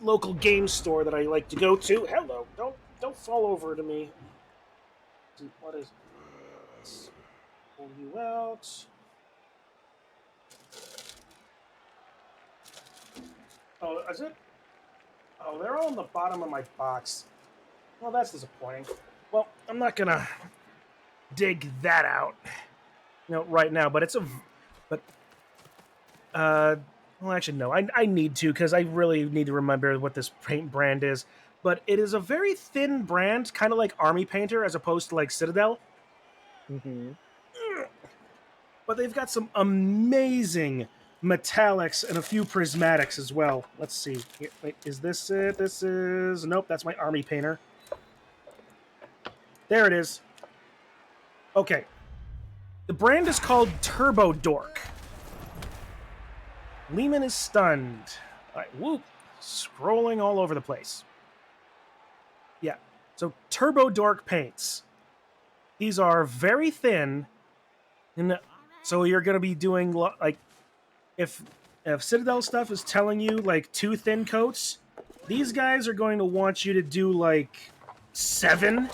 local game store that I like to go to. Hello, don't fall over to me. What is? Let's pull you out. Oh, is it? Oh, they're all on the bottom of my box. Well, that's disappointing. Well, I'm not gonna dig that out, right now. But but well, actually, no. I need to because I really need to remember what this paint brand is. But it is a very thin brand, kind of like Army Painter, as opposed to like Citadel. Hmm. But they've got some amazing metallics and a few prismatics as well. Let's see. Wait, is this it? This is nope. That's my Army Painter. There it is. Okay. The brand is called Turbo Dork. Lehman is stunned. All right, whoop. Scrolling all over the place. Yeah. So Turbo Dork paints. These are very thin, and so you're going to be doing like if Citadel stuff is telling you like 2 thin coats, these guys are going to want you to do like 7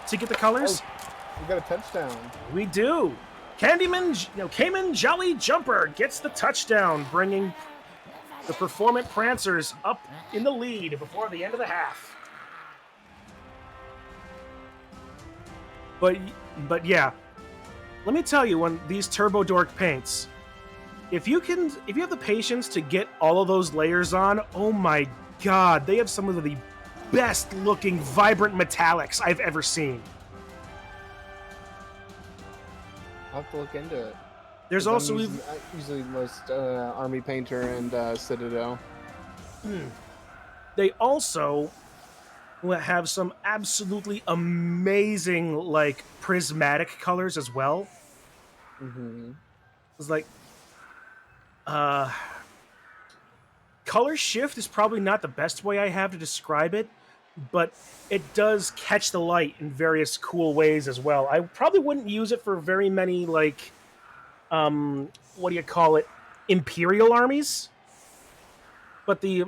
to get the colors. Oh, we got a touchdown. We do. Cayman Jolly Jumper gets the touchdown, bringing the Performant Prancers up in the lead before the end of the half. But yeah, let me tell you, when these Turbo Dork paints, if you have the patience to get all of those layers on, oh my god, they have some of the best looking vibrant metallics I've ever seen. I'll have to look into it. There's 'Cause also I usually most Army Painter and Citadel. they also have some absolutely amazing like prismatic colors as well. Hmm. It's like color shift is probably not the best way I have to describe it, but it does catch the light in various cool ways as well. I probably wouldn't use it for very many like what do you call it, imperial armies, but the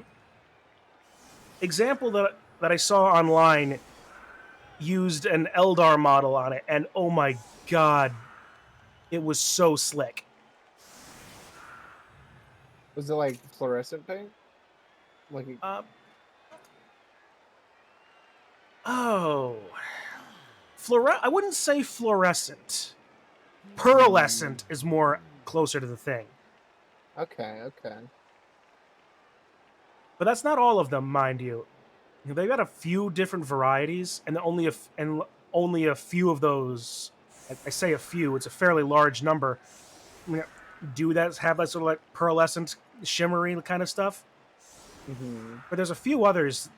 example that I saw online used an Eldar model on it, and oh my god, it was so slick. Was it like fluorescent paint? Like Uh, oh, I wouldn't say fluorescent. Pearlescent is more closer to the thing. okay, okay. But that's not all of them, mind you. They've got a few different varieties, and only a few of those. I say a few; it's a fairly large number. do that, have that sort of like pearlescent, shimmery kind of stuff. Mm-hmm. But there's a few others,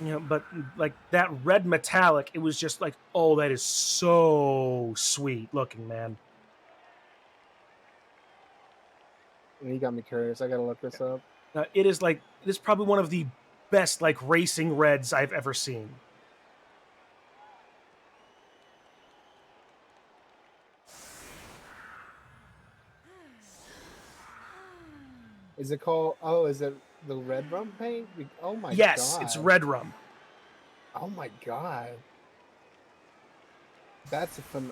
but like that red metallic, it was just like, oh, that is so sweet looking, man. You got me curious. I gotta look this up. It is probably one of the best like racing reds I've ever seen. Is it called? Oh, is it the red rum paint? Oh my Yes, god! it's red rum. Oh my god! That's a fun.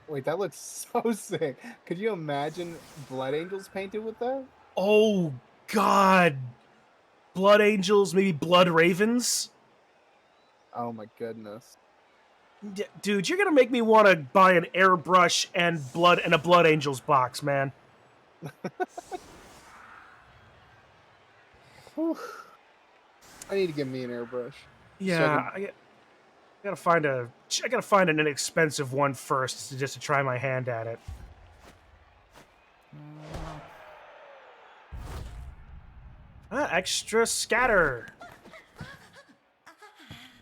Wait, that looks so sick. Could you imagine Blood Angels painted with that? Oh god, blood angels, maybe blood ravens. Oh my goodness! Dude, you're gonna make me want to buy an airbrush and a blood angels box, man. Whew. I need to get me an airbrush. Yeah, I gotta find an inexpensive one first, just to try my hand at it. Extra scatter.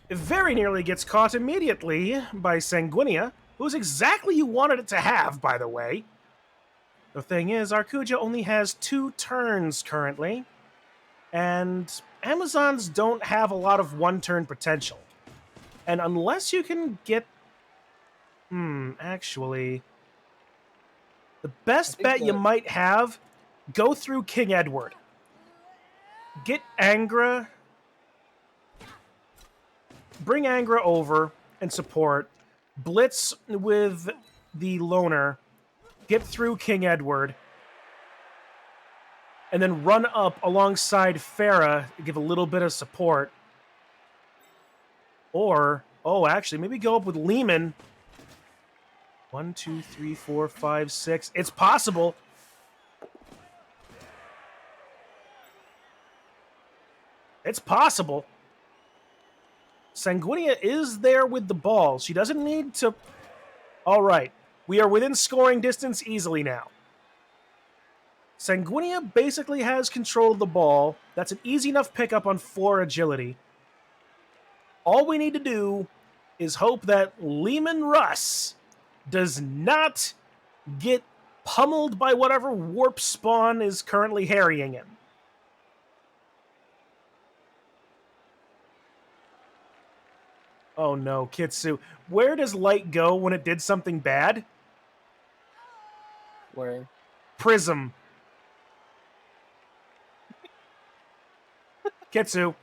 It very nearly gets caught immediately by Sanguinia, who's exactly you wanted it to have, by the way. The thing is, Arcuja only has 2 turns currently, and Amazons don't have a lot of one-turn potential. And unless you can get... actually... The best bet you might have, go through King Edward. Get Angra... Bring Angra over and support. Blitz with the Loner. Get through King Edward. And then run up alongside Farah to give a little bit of support. Or, actually, maybe go up with Lehman. 1, 2, 3, 4, 5, 6. It's possible. It's possible. Sanguinia is there with the ball. She doesn't need to... All right. We are within scoring distance easily now. Sanguinia basically has control of the ball. That's an easy enough pickup on 4 agility. All we need to do is hope that Lehman Russ does not get pummeled by whatever warp spawn is currently harrying him. Oh no, Kitsu. Where does light go when it did something bad? Where? Prism. Kitsu.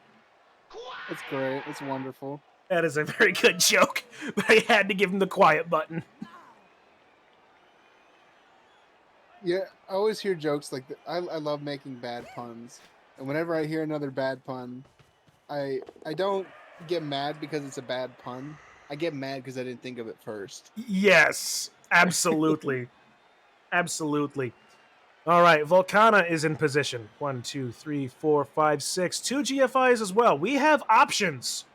It's great. It's wonderful. That is a very good joke, but I had to give him the quiet button. Yeah, I always hear jokes like that. I love making bad puns, and whenever I hear another bad pun, I don't get mad because it's a bad pun. I get mad because I didn't think of it first. Yes, absolutely. Absolutely. All right, Volcana is in position. 1, 2, 3, 4, 5, 6. 2 GFIs as well. We have options.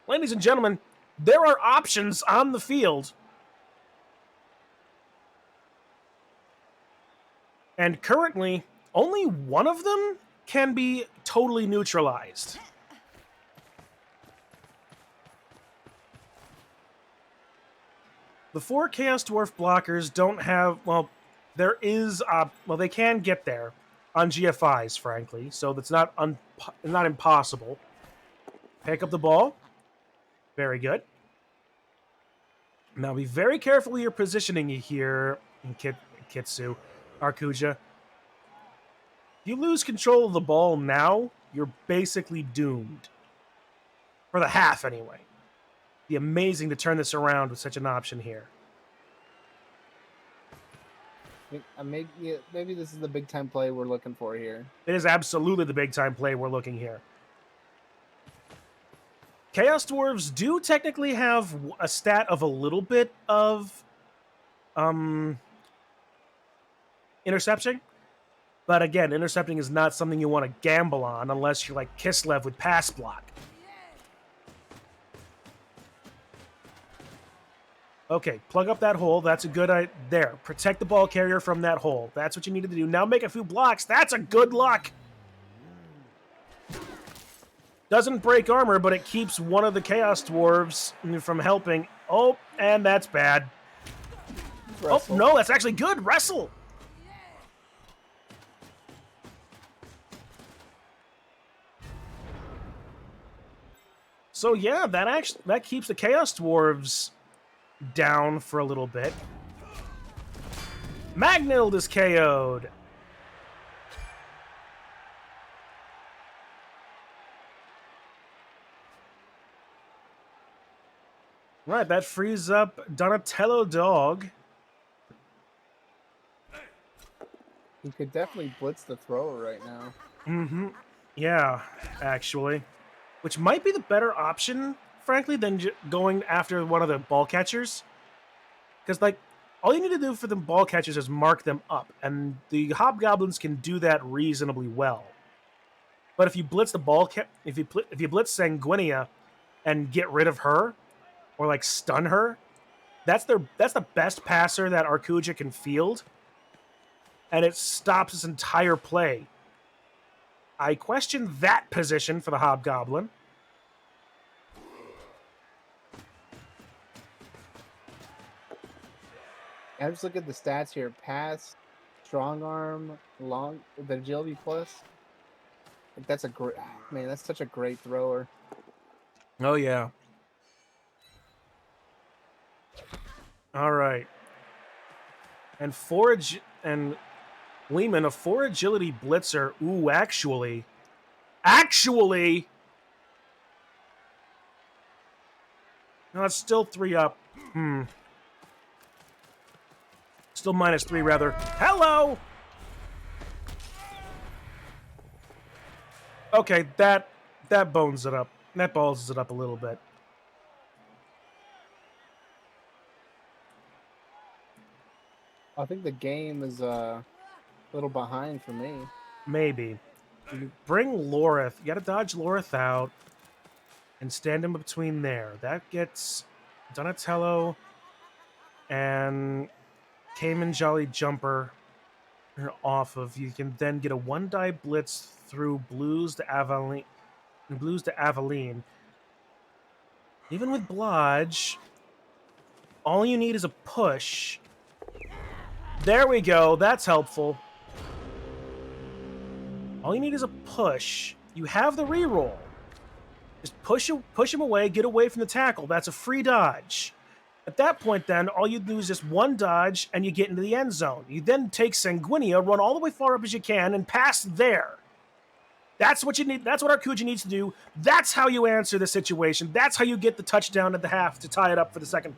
Ladies and gentlemen, there are options on the field. And currently, only one of them can be totally neutralized. The 4 Chaos Dwarf blockers don't have... Well, there is... they can get there on GFIs, frankly. So that's not impossible. Pick up the ball. Very good. Now be very careful with your positioning here, Kitsu, Arcuja. If you lose control of the ball now, you're basically doomed. For the half, anyway. It'd be amazing to turn this around with such an option here. Maybe this is the big time play we're looking for here. It is absolutely the big time play we're looking here. Chaos Dwarves do technically have a stat of a little bit of interception. But again, intercepting is not something you want to gamble on unless you're like Kislev with pass block. Okay, plug up that hole. That's a good idea. There. Protect the ball carrier from that hole. That's what you needed to do. Now make a few blocks. That's a good luck. Doesn't break armor, but it keeps one of the Chaos Dwarves from helping. Oh, and that's bad. Wrestle. Oh, no, that's actually good. Wrestle. So yeah, that keeps the Chaos Dwarves down for a little bit. Magnild is KO'd. Right, that frees up Donatello Dog. He could definitely blitz the thrower right now. Mm-hmm. Yeah, actually. Which might be the better option, frankly, than going after one of the ball catchers. Because, like, all you need to do for the ball catchers is mark them up, and the hobgoblins can do that reasonably well. But if you blitz the if you blitz Sanguinia and get rid of her, or like stun her, that's the best passer that Arcuja can field, and it stops his entire play. I question that position for the hobgoblin. I just look at the stats here: pass, strong arm, long, the agility plus. Like, that's a great man. That's such a great thrower. Oh yeah. All right. And Lehman, a 4 agility blitzer. Ooh, actually. No, it's still 3 up. Still -3, rather. Hello! Okay, that bones it up. That balls it up a little bit. I think the game is a little behind for me. Maybe. You bring Lorith. You gotta dodge Lorith out and stand in between there. That gets Donatello and Cayman Jolly Jumper off of. You can then get a 1-die blitz through Blues to Aveline. Even with Blodge, all you need is a push. There we go. That's helpful. All you need is a push. You have the reroll. Just push him away, get away from the tackle. That's a free dodge. At that point, then, all you do is just 1 dodge, and you get into the end zone. You then take Sanguinia, run all the way far up as you can, and pass there. That's what you need. That's what Arcuja needs to do. That's how you answer the situation. That's how you get the touchdown at the half to tie it up for the second.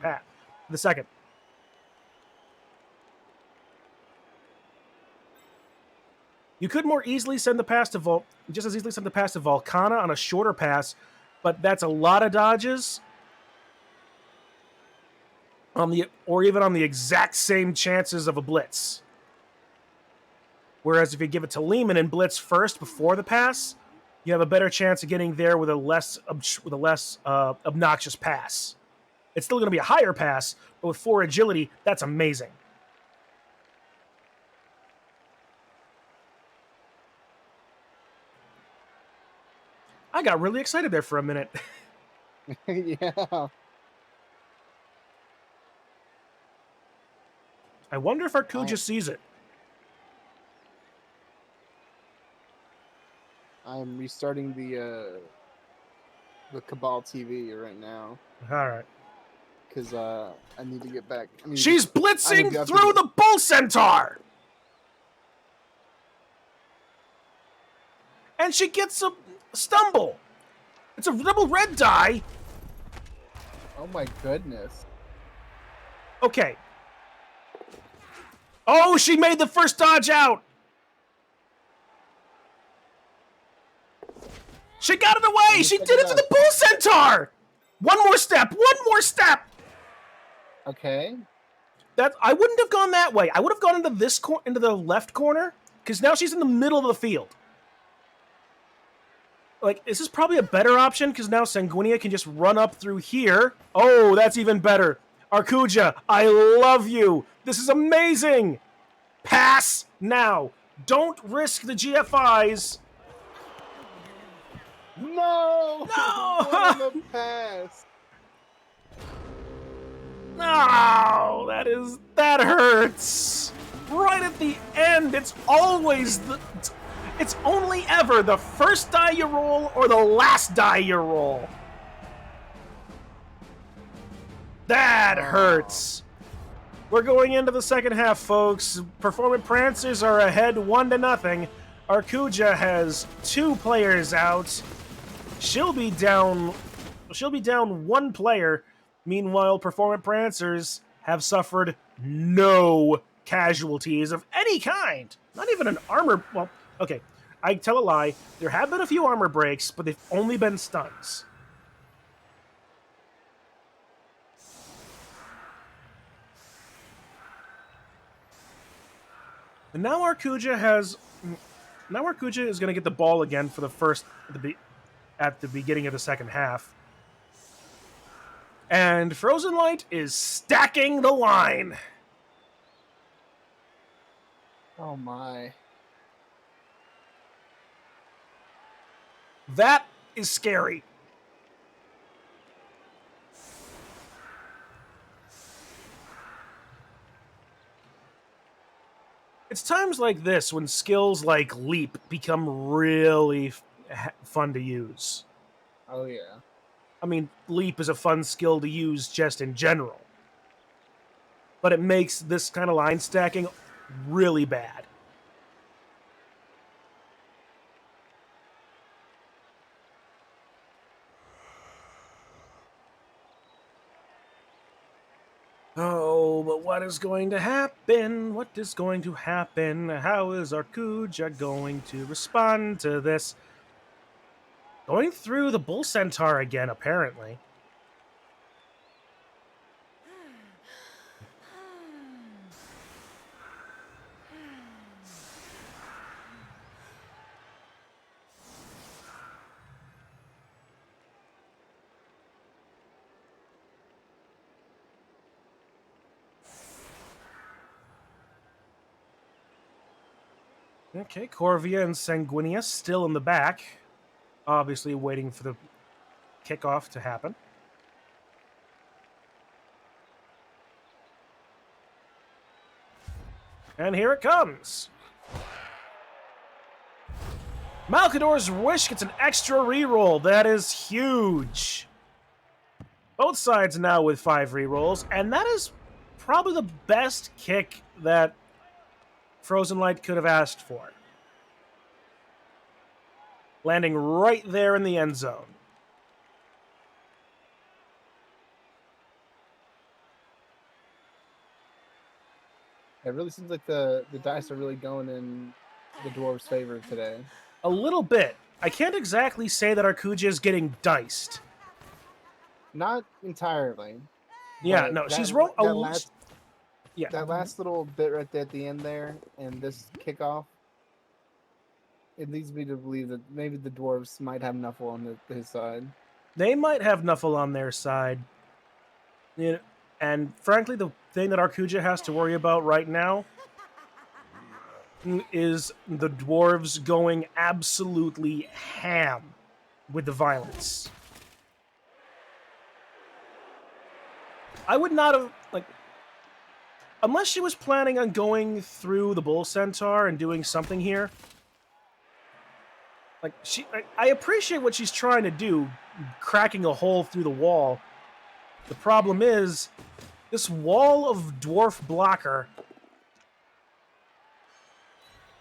You could more easily send the pass to just as easily send the pass to Volcana on a shorter pass, but that's a lot of dodges. Or even on the exact same chances of a blitz. Whereas if you give it to Lehman and blitz first before the pass, you have a better chance of getting there with a less obnoxious pass. It's still going to be a higher pass, but with 4 agility, that's amazing. I got really excited there for a minute. Yeah. I wonder if Arcuja sees it. I'm restarting the Cabal TV right now All right. because I need to get back. She's blitzing through the Bull Centaur! And she gets a stumble. It's a double red die. Oh my goodness. Okay. Oh, she made the first dodge out. She got it away. She did it to the Bull Centaur. One more step. Okay. I wouldn't have gone that way. I would have gone into the left corner because now she's in the middle of the field. Like, this is probably a better option because now Sanguinia can just run up through here. Oh, that's even better. Arcuja, I love you. This is amazing. Pass now. Don't risk the GFIs. No! No! What on the pass? No, that hurts. Right at the end, it's only ever the first die you roll or the last die you roll. That hurts. We're going into the second half, folks. Performant Prancers are ahead 1-0. Arcuja has 2 players out. She'll be down one player. Meanwhile, Performant Prancers have suffered no casualties of any kind. Not even an armor. Well, okay, I tell a lie. There have been a few armor breaks, but they've only been stuns. And now Arcuja is going to get the ball again for the first at the beginning of the second half. And Frozen Light is stacking the line. Oh my. That is scary. It's times like this when skills like Leap become really fun to use. Oh yeah. I mean, Leap is a fun skill to use just in general. But it makes this kind of line stacking really bad. Oh, but what is going to happen? What is going to happen? How is Arcuja going to respond to this? Going through the Bull Centaur again, apparently. Okay, Corvia and Sanguinius still in the back. Obviously waiting for the kickoff to happen. And here it comes. Malcador's Wish gets an extra reroll. That is huge. Both sides now with 5 rerolls, and that is probably the best kick that Frozen Light could have asked for. Landing right there in the end zone. It really seems like the dice are really going in the Dwarves' favor today. A little bit. I can't exactly say that Arcuja is getting diced. Not entirely. Yeah, but no, that, she's rolled. that last little bit right there at the end there, and this kickoff, it leads me to believe that maybe the Dwarves might have Nuffle on his side. They might have Nuffle on their side. You know, and frankly, the thing that Arcuja has to worry about right now is the Dwarves going absolutely ham with the violence. I would not have, unless she was planning on going through the Bull Centaur and doing something here. I appreciate what she's trying to do, cracking a hole through the wall. The problem is, this wall of dwarf blocker.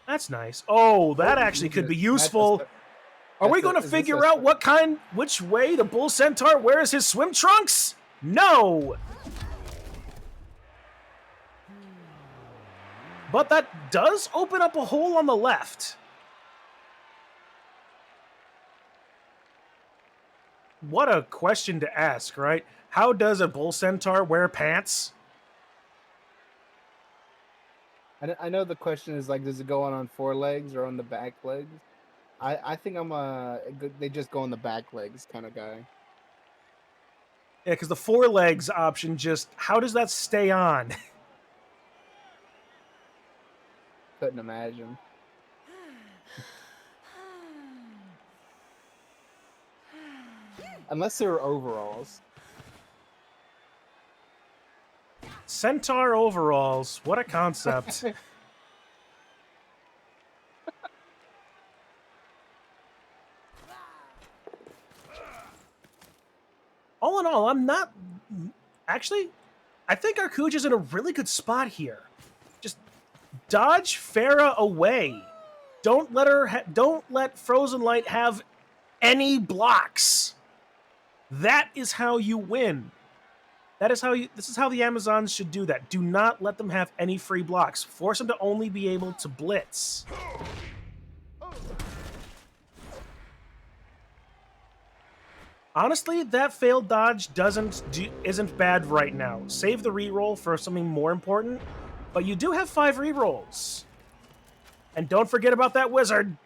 That's nice. Oh, that actually could be useful. Are we going to figure out which way the Bull Centaur wears his swim trunks? No! But that does open up a hole on the left. What a question to ask, right? How does a Bull Centaur wear pants? I know the question is does it go on 4 legs or on the back legs? I think I'm they just go on the back legs kind of guy. Yeah, because the four legs option just, how does that stay on? Couldn't imagine. Unless they were overalls. Centaur overalls. What a concept. All in all, I'm not... Actually, I think Arcuja's in a really good spot here. Just dodge Farah away. Don't let Frozen Light have any blocks. That is how you win. This is how the Amazons should do that. Do not let them have any free blocks. Force them to only be able to blitz. Honestly, that failed dodge isn't bad right now. Save the reroll for something more important, but you do have 5 rerolls. And don't forget about that wizard.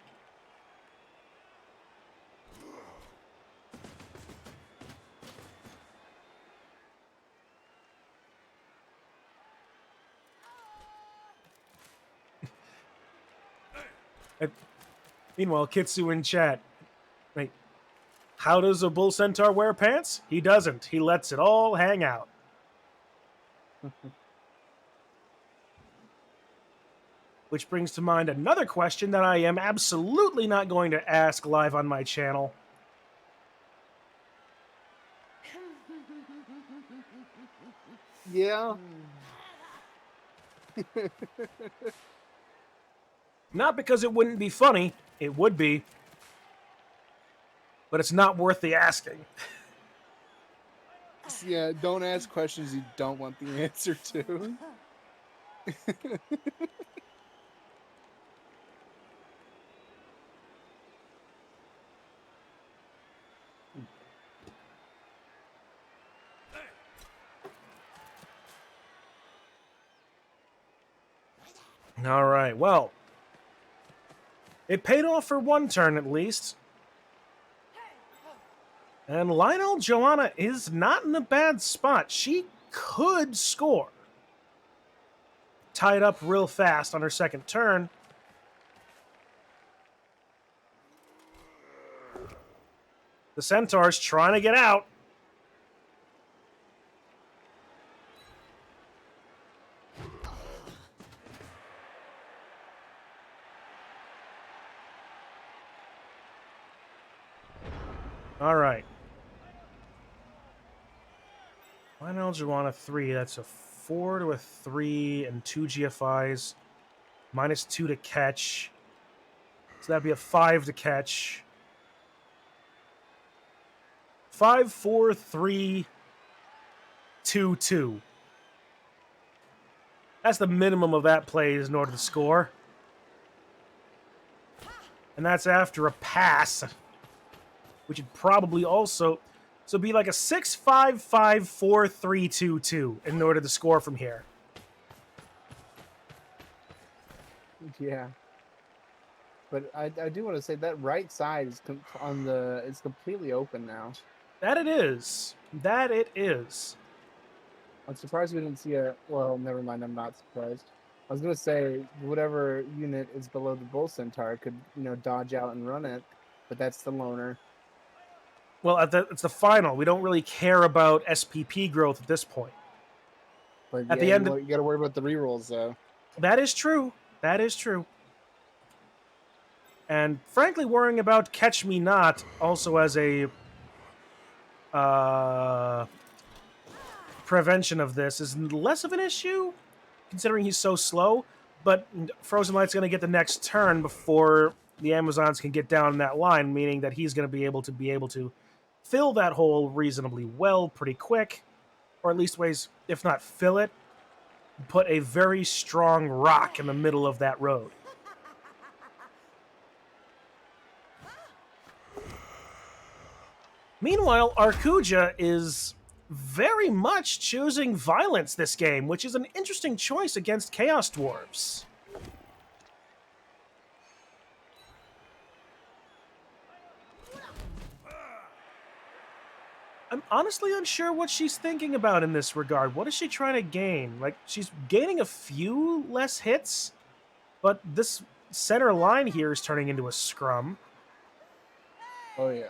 Meanwhile, Kitsu in chat. Wait, how does a bull centaur wear pants? He doesn't. He lets it all hang out. Which brings to mind another question that I am absolutely not going to ask live on my channel. Yeah. Not because it wouldn't be funny. It would be. But it's not worth the asking. Yeah, don't ask questions you don't want the answer to. All right, well. It paid off for one turn at least. And Lionel Joanna is not in a bad spot. She could score. Tied up real fast on her second turn. The Centaur's trying to get out. All right. Lionel Joanna 3. That's a 4 to a 3 and 2 GFIs. -2 to catch. So that'd be a 5 to catch. 5, 4, 3, 2, 2. That's the minimum of that plays in order to score. And that's after a pass, which would probably also... So it'd be like a 6, 5, 5, 4, 3, 2, 2 in order to score from here. Yeah. But I do want to say that right side is is completely open now. That it is. That it is. I'm surprised we didn't see a... Well, never mind. I'm not surprised. I was going to say whatever unit is below the Bull Centaur could, dodge out and run it, but that's the loner. Well, it's the final. We don't really care about SPP growth at this point. But At yeah, the end, you got to worry about the rerolls, though. That is true. That is true. And frankly, worrying about Catch Me Not also as a prevention of this is less of an issue, considering he's so slow. But Frozen Light's going to get the next turn before the Amazons can get down that line, meaning that he's going to be able to fill that hole reasonably well, pretty quick, or at least ways, if not fill it, put a very strong rock in the middle of that road. Meanwhile, Arcuja is very much choosing violence this game, which is an interesting choice against Chaos Dwarves. I'm honestly unsure what she's thinking about in this regard. What is she trying to gain? Like, she's gaining a few less hits, but this center line here is turning into a scrum. Oh yeah.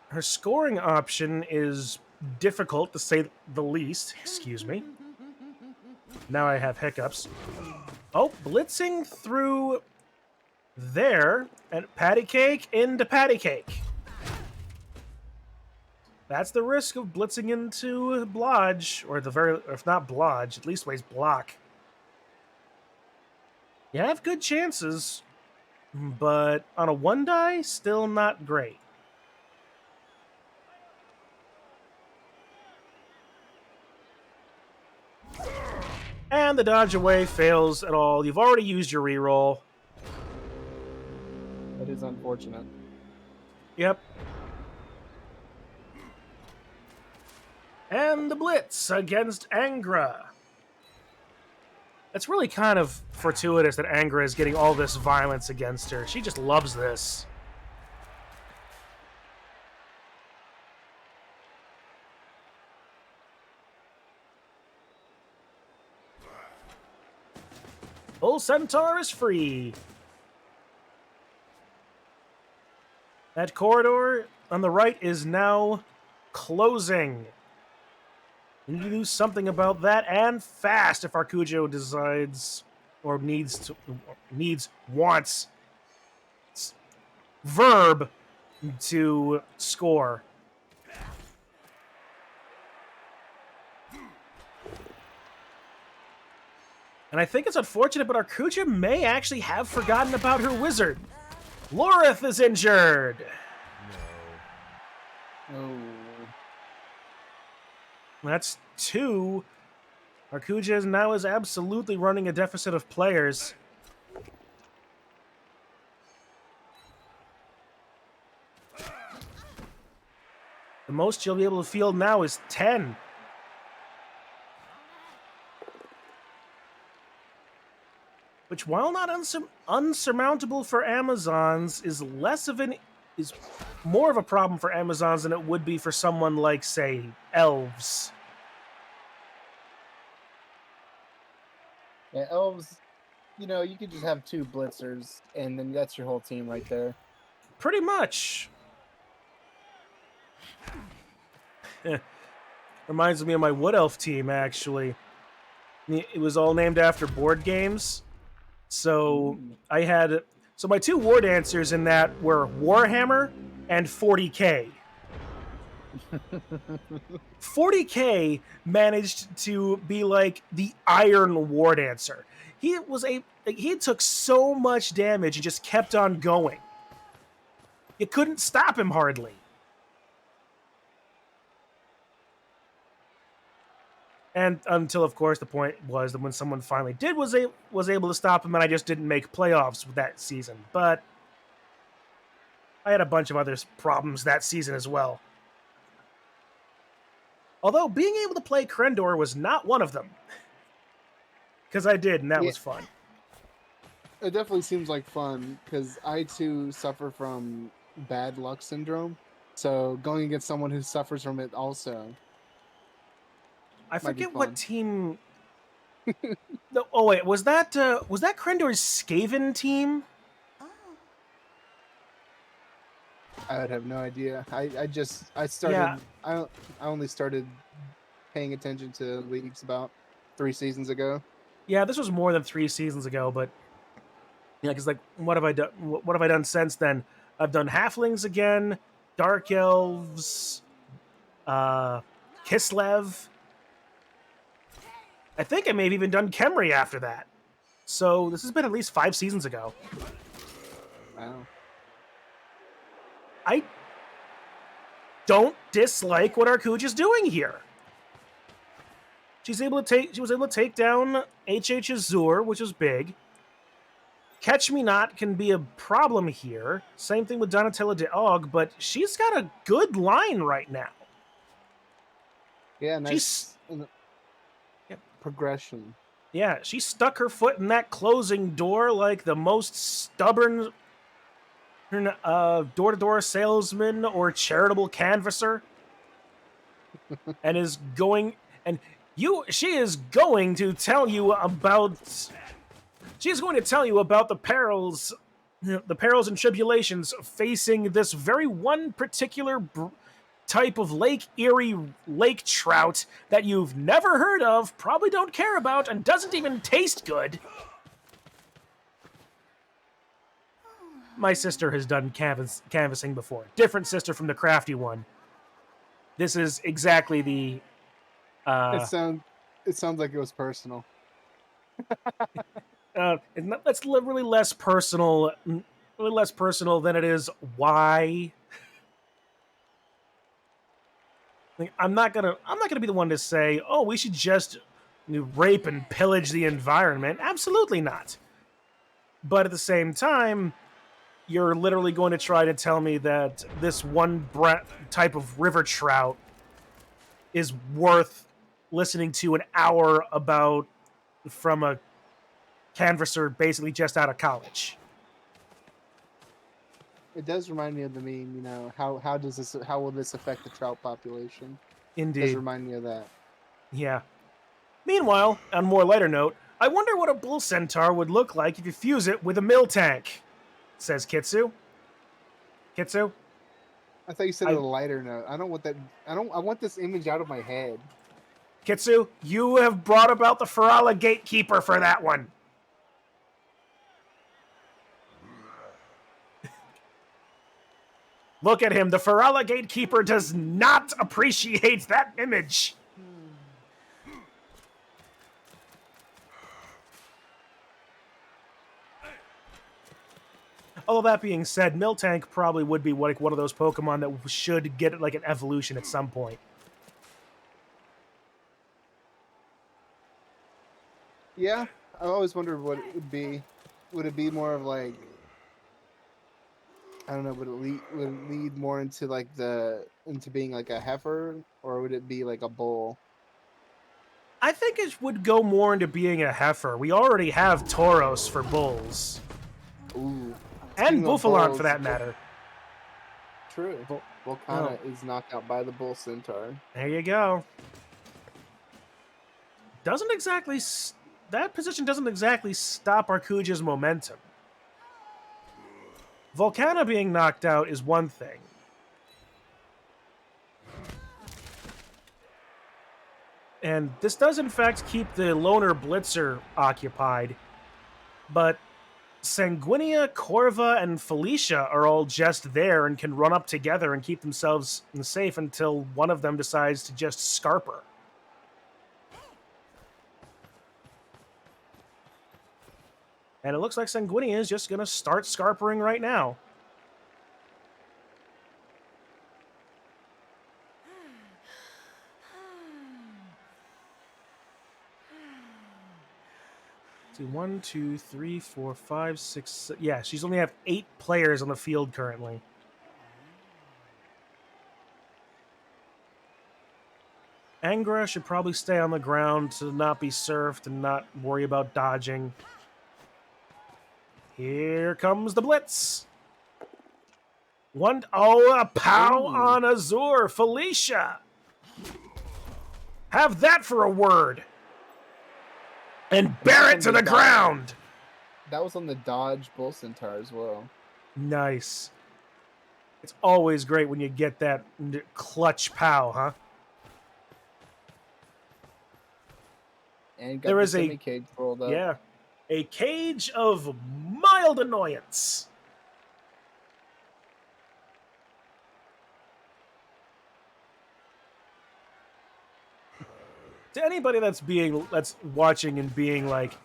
Her scoring option is difficult, to say the least. Excuse me. Now I have hiccups. Oh, blitzing through there, and patty cake into patty cake. That's the risk of blitzing into blodge, or if not blodge, at least ways block. You have good chances, but on a 1 die, still not great. And the dodge away fails at all. You've already used your reroll. That is unfortunate. Yep. And the blitz against Angra. It's really kind of fortuitous that Angra is getting all this violence against her. She just loves this. Bull Centaur is free. That corridor on the right is now closing. We need to do something about that, and fast if Arcujo decides or wants verb to score. And I think it's unfortunate, but Arcujo may actually have forgotten about her wizard. Lorith is injured. Oh. That's 2. Arcujo now is absolutely running a deficit of players. The most you'll be able to field now is 10. Which, while not unsurmountable for Amazons, is more of a problem for Amazons than it would be for someone like, say, Elves. Yeah, elves. You could just have 2 blitzers, and then that's your whole team right there. Pretty much. Reminds me of my Wood Elf team, actually. It was all named after board games. So my 2 War Dancers in that were Warhammer and 40K. 40K managed to be like the Iron War Dancer. He took so much damage and just kept on going. You couldn't stop him hardly. And until, of course, the point was that when someone finally was able to stop him, and I just didn't make playoffs with that season. But I had a bunch of other problems that season as well. Although being able to play Crendor was not one of them. Because I did, and that was fun. It definitely seems like fun, because I too suffer from bad luck syndrome. So going against someone who suffers from it also. I forget what team. No, oh wait, was that Crendor's Skaven team? I would have no idea. I started. Yeah. I only started paying attention to leagues about 3 seasons ago. Yeah, this was more than 3 seasons ago, but yeah, because like, what have I done? What have I done since then? I've done Halflings again, Dark Elves, Kislev. I think I may have even done Khemri after that. So this has been at least 5 seasons ago. Wow. I don't dislike what Arcuja's doing here. She was able to take down HH Azur, which is big. Catch Me Not can be a problem here. Same thing with Donatella de Og, but she's got a good line right now. Yeah, nice. progression. Yeah, she stuck her foot in that closing door like the most stubborn door-to-door salesman or charitable canvasser, and is going and she is going to tell you about the perils and tribulations facing this very one particular type of Lake Erie lake trout that you've never heard of, probably don't care about, and doesn't even taste good. My sister has done canvassing before. Different sister from the crafty one. This is exactly the. It sounds like it was personal. That's really less personal. Really less personal than it is why. Like, I'm not gonna be the one to say, oh, we should just rape and pillage the environment. Absolutely not. But at the same time, you're literally going to try to tell me that this one type of river trout is worth listening to an hour about from a canvasser basically just out of college. It does remind me of the meme, you know, how will this affect the trout population? Indeed. It does remind me of that. Yeah. Meanwhile, on a more lighter note, I wonder what a bull centaur would look like if you fuse it with a mill tank, says Kitsu. Kitsu? I thought you said on a lighter note. I want this image out of my head. Kitsu, you have brought about the Ferala gatekeeper for that one. Look at him. The Ferala gatekeeper does not appreciate that image. Although that being said, Miltank probably would be like one of those Pokemon that should get like an evolution at some point. Yeah, I always wondered what it would be. Would it be more of like, I don't know, would it lead more into like into being like a heifer, or would it be like a bull? I think it would go more into being a heifer. We already have Tauros for bulls. Ooh. And Buffalon, for that matter. True. Volcana is knocked out by the bull centaur. There you go. That position doesn't exactly stop Arcuja's momentum. Volcana being knocked out is one thing. And this does in fact keep the loner blitzer occupied, but Sanguinia, Corva, and Felicia are all just there and can run up together and keep themselves safe until one of them decides to just scarper. And it looks like Sanguinia is just going to start scarpering right now. See, 1, 2, 3, 4, 5, 6. Yeah, she's only have 8 players on the field currently. Angra should probably stay on the ground to not be surfed and not worry about dodging. Here comes the blitz. A pow on Azure. Felicia. Have that for a word. And bear it to the ground. That was on the dodge bull centaur as well. Nice. It's always great when you get that clutch pow, huh? And got there is a cage rolled up. Yeah. A cage of mild annoyance. To anybody that's watching and being like,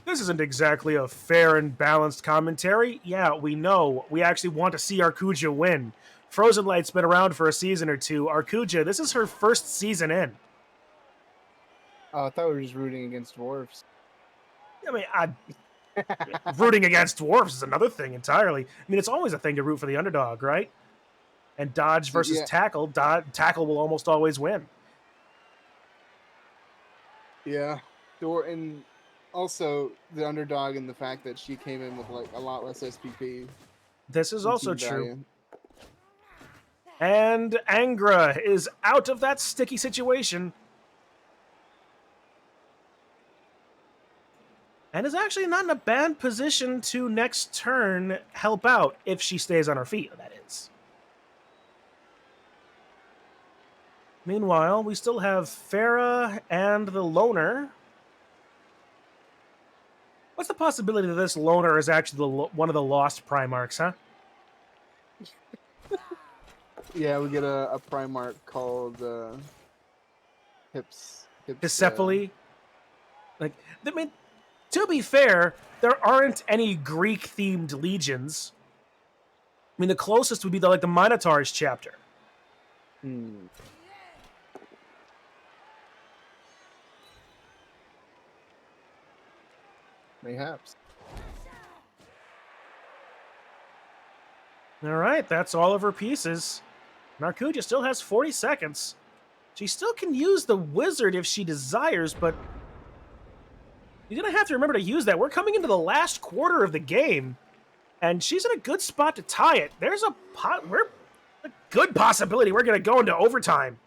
this isn't exactly a fair and balanced commentary. Yeah, we know. We actually want to see Arcuja win. Frozen Light's been around for a season or two. Arcuja, this is her first season in. Oh, I thought we were just rooting against Dwarves. I mean, rooting against Dwarves is another thing entirely. I mean, it's always a thing to root for the underdog, right? And dodge versus tackle. Tackle will almost always win. Yeah. And also the underdog and the fact that she came in with like a lot less SPP This is and also team true. value. And Angra is out of that sticky situation. And is actually not in a bad position to next turn help out if she stays on her feet, that is. Meanwhile, we still have Farah and the Loner. What's the possibility that this Loner is actually one of the lost Primarchs, huh? Yeah, we get a Primarch called Hips. Hicephali? Like, I mean, to be fair, there aren't any Greek-themed legions. I mean, the closest would be the Minotaurs chapter. Mayhaps. All right, that's all of her pieces. Narkuja still has 40 seconds. She still can use the wizard if she desires, but you're going to have to remember to use that. We're coming into the last quarter of the game, and she's in a good spot to tie it. There's a good possibility we're going to go into overtime.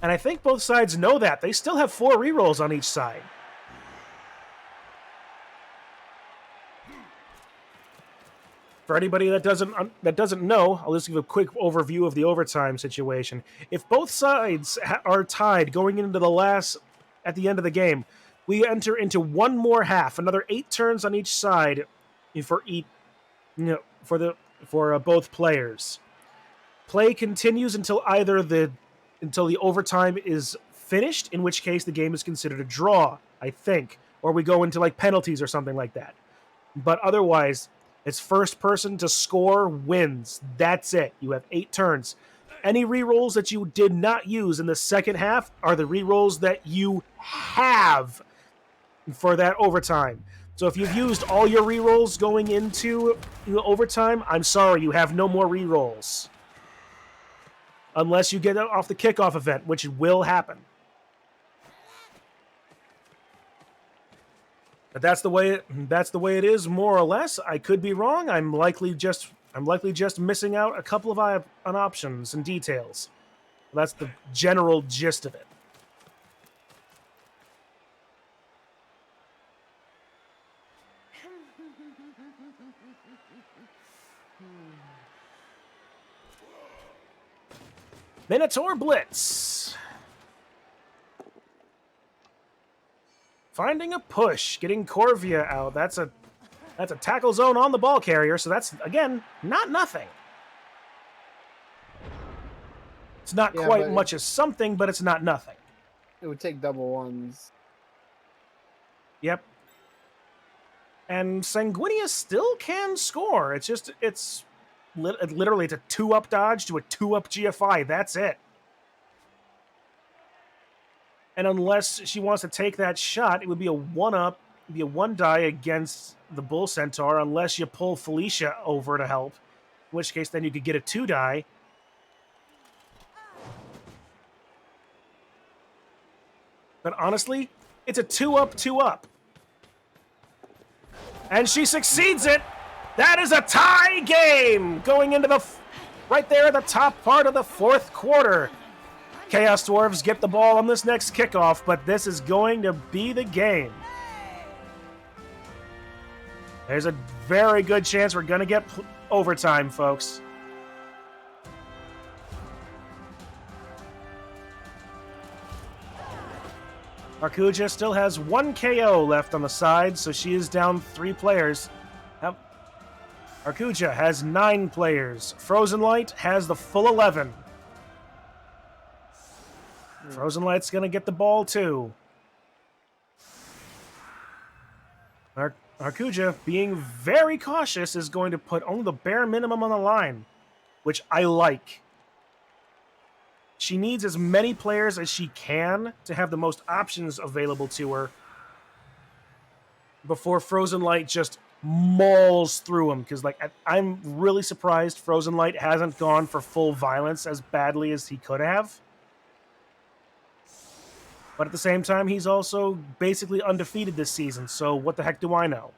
And I think both sides know that. They still have 4 rerolls on each side. For anybody that doesn't know, I'll just give a quick overview of the overtime situation. If both sides are tied going into at the end of the game, we enter into one more half, another 8 turns on each side for both players. Play continues until until the overtime is finished, in which case the game is considered a draw, I think, or we go into penalties or something like that. But otherwise, it's first person to score wins. That's it. You have 8 turns. Any rerolls that you did not use in the second half are the rerolls that you have for that overtime. So if you've used all your rerolls going into overtime, I'm sorry, you have no more rerolls. Unless you get off the kickoff event, which will happen. But that's the way it is, more or less. I could be wrong. I'm likely just missing out a couple of options and details. That's the general gist of it. Minotaur Blitz. Finding a push, getting Corvia out. That's a tackle zone on the ball carrier, so that's, again, not nothing. It's not quite much as something, but it's not nothing. It would take double ones. Yep. And Sanguinius still can score. It's literally it's a 2-up dodge to a 2-up GFI. That's it. And unless she wants to take that shot, it would be a 1-up, be a 1-die against the Bull Centaur, unless you pull Felicia over to help. In which case, then you could get a 2-die. But honestly, it's a 2-up, 2-up. And she succeeds it! That is a tie game! Going into right there at the top part of the 4th quarter. Chaos Dwarves get the ball on this next kickoff, but this is going to be the game. There's a very good chance we're going to get overtime, folks. Arcuja still has 1 KO left on the side, so she is down 3 players. Arcuja has 9 players. Frozen Light has the full 11. Frozen Light's going to get the ball, too. Arcuja, being very cautious, is going to put only the bare minimum on the line, which I like. She needs as many players as she can to have the most options available to her before Frozen Light just mauls through them. Because I'm really surprised Frozen Light hasn't gone for full violence as badly as he could have. But at the same time, he's also basically undefeated this season, so what the heck do I know?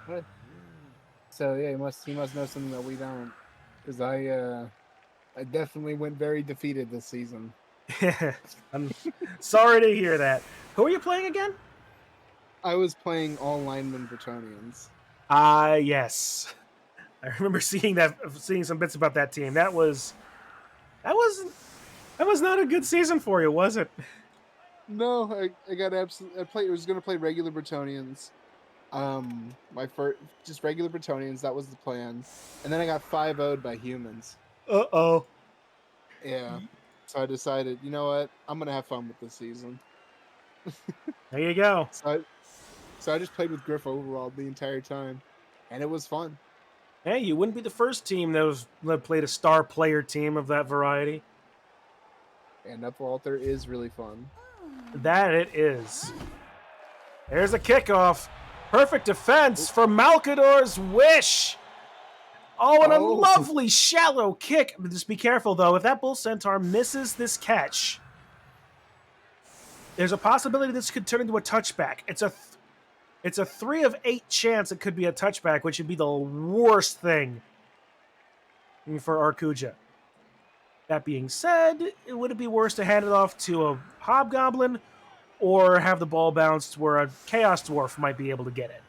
What? So yeah, he must know something that we don't, because I definitely went very defeated this season. I'm sorry to hear that. Who are you playing again? I was playing all lineman Bretonians. Ah, yes. I remember seeing some bits about that team. That was that was not a good season for you, was it? No, I got absolutely. I was gonna play regular Bretonians. My first just regular Bretonians. That was the plan, and then I got 5-0'd by humans. Uh-oh. Yeah, so I decided, you know what, I'm gonna have fun with this season. There you go. So I just played with Griff overall the entire time, and it was fun. Hey, you wouldn't be the first team that played a star player team of that variety. And Up Walter is really fun. That it is. There's a kickoff. Perfect defense for Malcador's wish. Oh, and a Oh, lovely shallow kick. Just be careful, though. If that Bull Centaur misses this catch, there's a possibility this could turn into a touchback. It's a 3 of 8 chance it could be a touchback, which would be the worst thing for Arcuja. That being said, would it be worse to hand it off to a Hobgoblin or have the ball bounced where a Chaos Dwarf might be able to get it?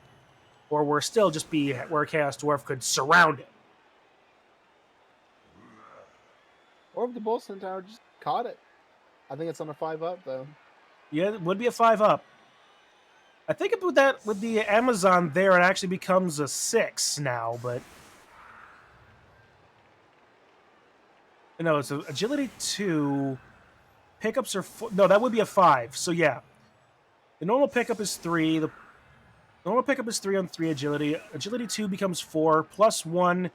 Or where still just be where a Chaos Dwarf could surround it? or if the Bull Centaur just caught it. I think it's on a 5-up though. Yeah, it would be a 5 up. I think with the Amazon there, it actually becomes a 6 now, but no, it's agility 2. Pickups are no, that would be a 5. So yeah, the normal pickup is 3. The normal pickup is 3 on 3 agility. Agility 2 becomes 4 plus 1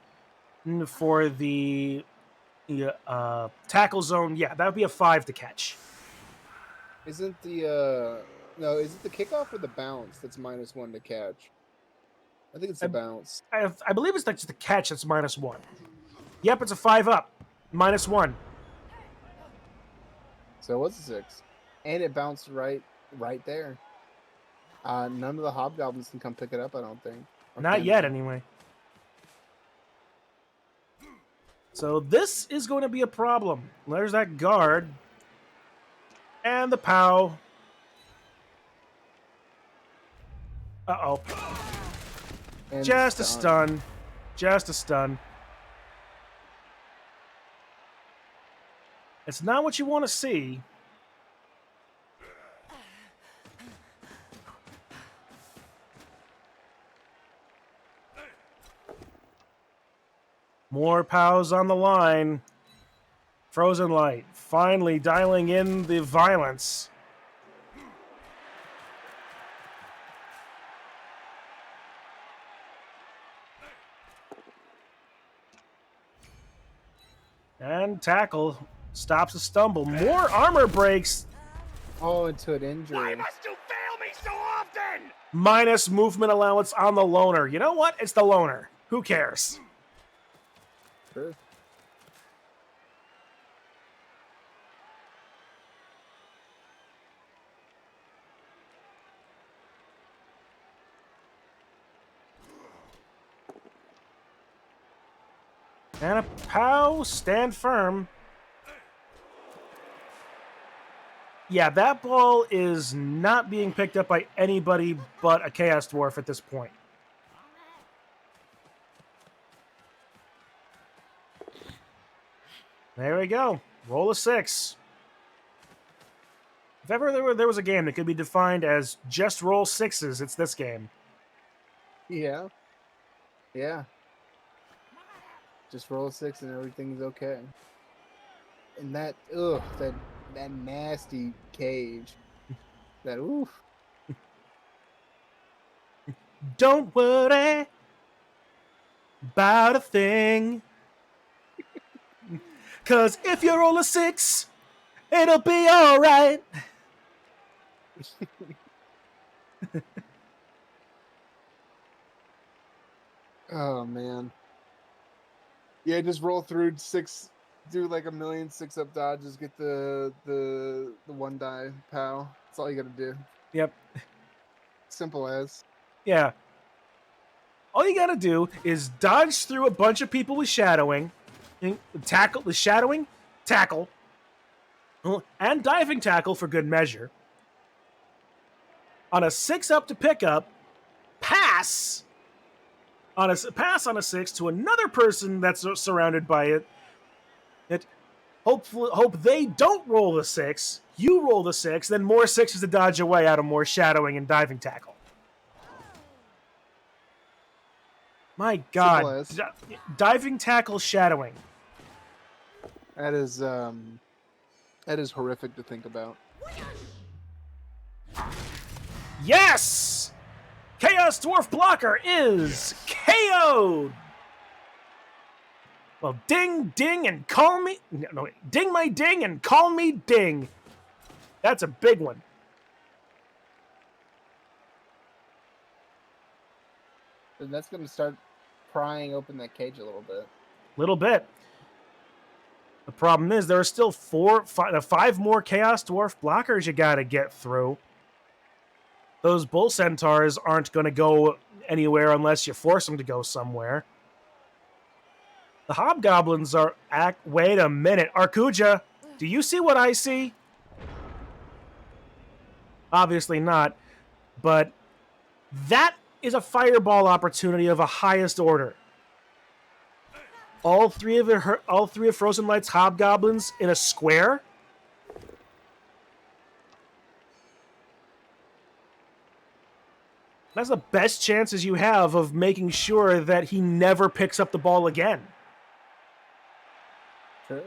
for the tackle zone. Yeah, that would be a 5 to catch. Isn't the no? Is it the kickoff or the bounce that's -1 to catch? I think it's the bounce. I believe it's just the catch that's -1. Yep, it's a 5 up, -1. So it was a 6, and it bounced right there. None of the hobgoblins can come pick it up, I don't think. Or Not can yet, they? anyway. So this is going to be a problem. There's that guard. And the POW. Uh-oh. And Just a stun. stun. Just a stun. It's not what you want to see. More POWs on the line. Frozen Light finally dialing in the violence. And tackle stops a stumble. More armor breaks. Oh, into an injury. Why must you fail me so often? Minus movement allowance on the loner. You know what? It's the loner. Who cares? Sure. And a POW, stand firm. Yeah, that ball is not being picked up by anybody but a Chaos Dwarf at this point. There we go. Roll a 6. If ever there was a game that could be defined as just roll 6s, it's this game. Yeah. Yeah. Just roll a 6 and everything's okay. And that that nasty cage. That oof. Don't worry about a thing. 'Cause if you roll a 6, it'll be alright. Oh man. Yeah, just roll through 6 Do like a million 6-up dodges, get the 1 die pow. That's all you gotta do. Yep. Simple as. Yeah. All you gotta do is dodge through a bunch of people with shadowing, tackle the shadowing, tackle, and diving tackle for good measure. On a 6-up to pick up, pass on a 6 to another person that's surrounded by it. Hope they don't roll the 6. You roll the 6, then more 6s to dodge away out of more shadowing and diving tackle. My God, Simple as. diving tackle shadowing. That is horrific to think about. Yes! Chaos Dwarf Blocker is KO'd! Well, ding, ding, and call me... No, wait. Ding my ding and call me ding. That's a big one. And that's going to start prying open that cage a little bit. Little bit. The problem is there are still 5 more Chaos Dwarf Blockers you gotta get through. Those Bull Centaurs aren't going to go anywhere unless you force them to go somewhere. The Hobgoblins are... Wait a minute. Arcuja, do you see what I see? Obviously not. But that is a fireball opportunity of a highest order. All three of Frozen Light's Hobgoblins in a square? That's the best chances you have of making sure that he never picks up the ball again. True.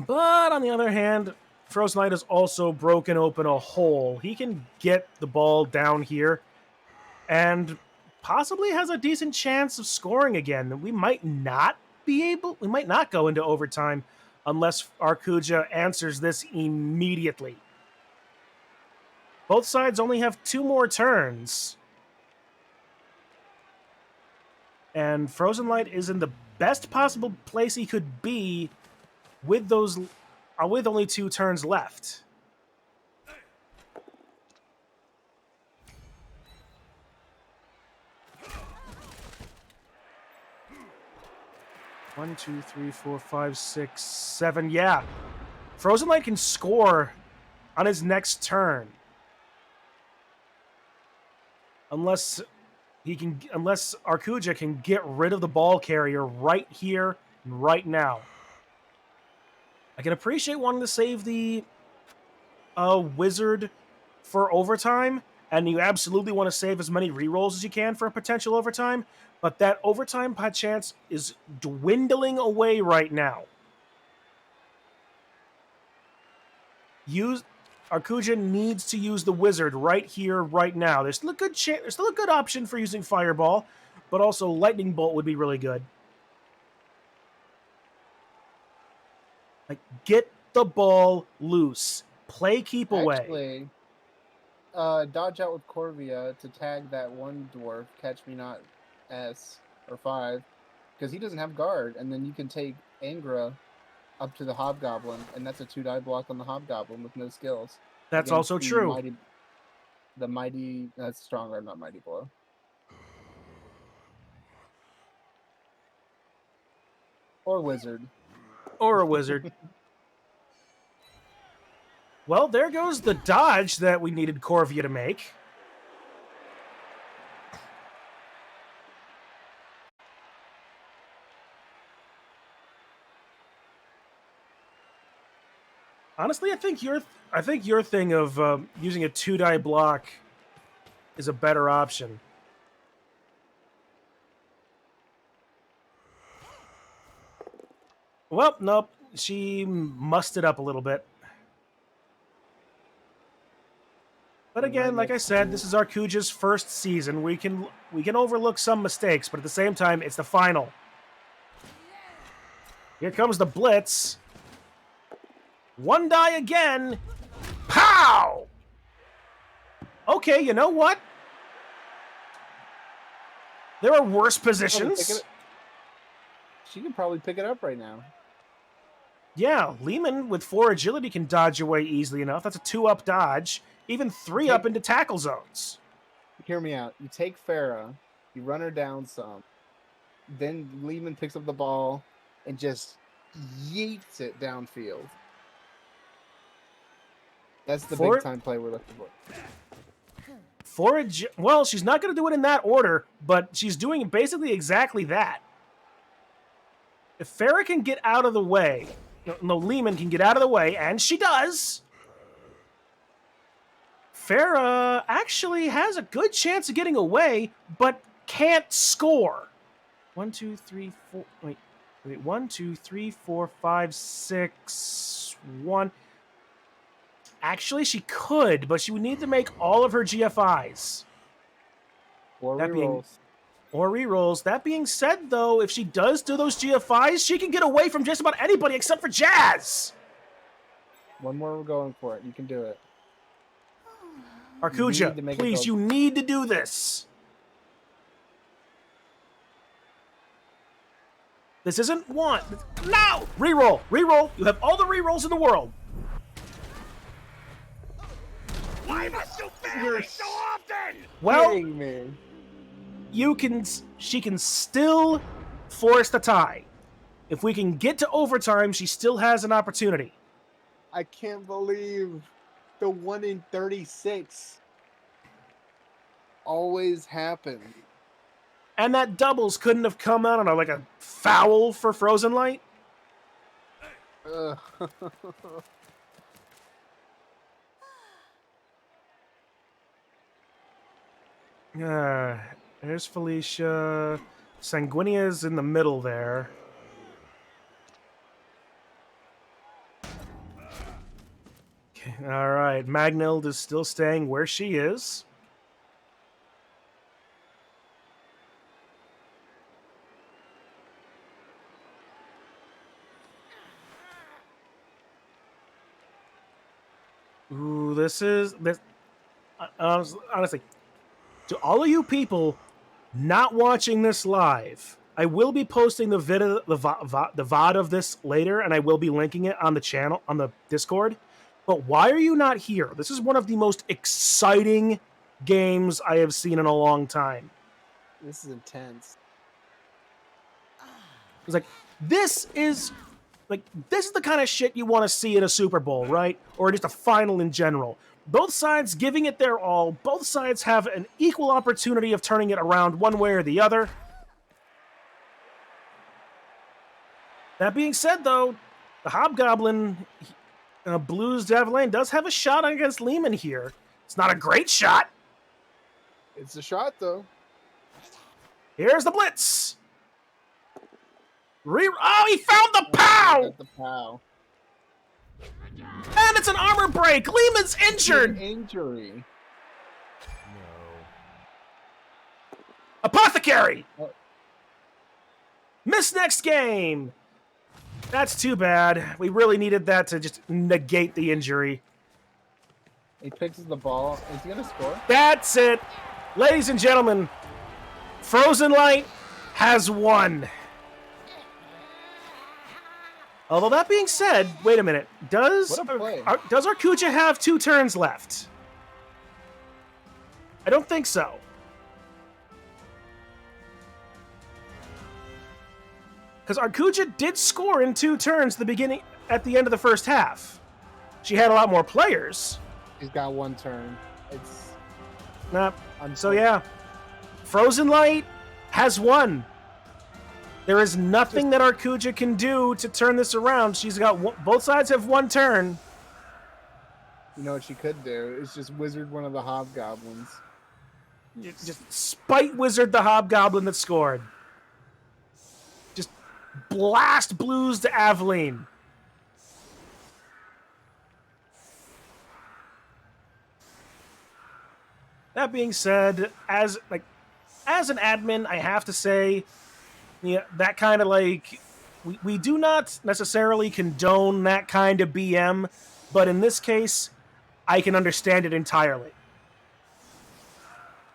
But on the other hand, Frozen Light has also broken open a hole. He can get the ball down here and possibly has a decent chance of scoring again. We might not go into overtime unless Arcuja answers this immediately. Both sides only have 2 more turns. And Frozen Light is in the best possible place he could be with only 2 turns left. One, two, three, four, 5, 6, 7. Yeah. Frozen Light can score on his next turn. Unless Arcuja can get rid of the ball carrier right here and right now. I can appreciate wanting to save the wizard for overtime, and you absolutely want to save as many rerolls as you can for a potential overtime, but that overtime chance is dwindling away right now. Arcuja needs to use the wizard right here, right now. There's still a good option for using Fireball, but also Lightning Bolt would be really good. Like, get the ball loose. Play keep away. Actually, dodge out with Corvia to tag that one dwarf, Catch Me Not S or 5, because he doesn't have guard, and then you can take Angra up to the Hobgoblin, and that's a 2-die block on the Hobgoblin with no skills. That's also true. That's stronger, not Mighty Blow. Or Wizard. Or a wizard. Well, there goes the dodge that we needed Corvia to make. Honestly, I think your thing of using a 2-die block is a better option. Well, nope. She mussed it up a little bit. But again, like I said, this is Arcuja's first season. We can overlook some mistakes, but at the same time, it's the final. Here comes the blitz. One die again. Pow! Okay, you know what? There are worse positions. She can probably pick it up right now. Yeah, Lehman with 4 agility can dodge away easily enough. That's a 2-up dodge. Even 3 up into tackle zones. Hear me out. You take Farah, you run her down some, then Lehman picks up the ball and just yeets it downfield. That's the big time play we're looking for. Well, she's not going to do it in that order, but she's doing basically exactly that. If Farah can get out of the way, no, Lehman can get out of the way, and she does. Farah actually has a good chance of getting away, but can't score. 1, 2, 3, 4. Wait. 1, 2, 3, 4, 5, 6, 1. Actually, she could, but she would need to make all of her GFIs. Or rerolls. That being said, though, if she does do those GFIs, she can get away from just about anybody except for Jazz. One more, we're going for it. You can do it. Arcuja, please, you need to do this. This isn't one. No! Reroll. Reroll. You have all the rerolls in the world. Why must you fail me so often? Well, me. she can still force the tie. If we can get to overtime, she still has an opportunity. I can't believe the 1 in 36 always happen. And that doubles couldn't have come out on a foul for Frozen Light? There's Felicia. Sanguinia's in the middle there. Okay, all right, Magnild is still staying where she is. Ooh, this. Honestly, to all of you people not watching this live, I will be posting the vid, the VOD of this later, and I will be linking it on the channel, on the Discord. But why are you not here? This is one of the most exciting games I have seen in a long time. This is intense. It's like, this is the kind of shit you want to see in a Super Bowl, right? Or just a final in general. Both sides giving it their all. Both sides have an equal opportunity of turning it around one way or the other. That being said, though, the Hobgoblin, Blues Devlin, does have a shot against Lehman here. It's not a great shot. It's a shot, though. Here's the blitz. Oh, he found the pow! The pow. And it's an armor break. Lehman's injured. Injury. No. Apothecary. Oh. Miss next game. That's too bad. We really needed that to just negate the injury. He picks the ball. Is he going to score? That's it. Ladies and gentlemen, Frozen Light has won. Although that being said, wait a minute. Does Arcuja have 2 turns left? I don't think so. Because Arcuja did score in 2 turns at the end of the first half. She had a lot more players. He's got 1 turn. It's so yeah, Frozen Light has won. There is nothing that Arcuja can do to turn this around. She's got both sides have 1 turn. You know what she could do is just wizard one of the hobgoblins. Just spite wizard the hobgoblin that scored. Just blast blues to Aveline. That being said, as an admin, I have to say, yeah, that kind of like we do not necessarily condone that kind of BM, but in this case, I can understand it entirely.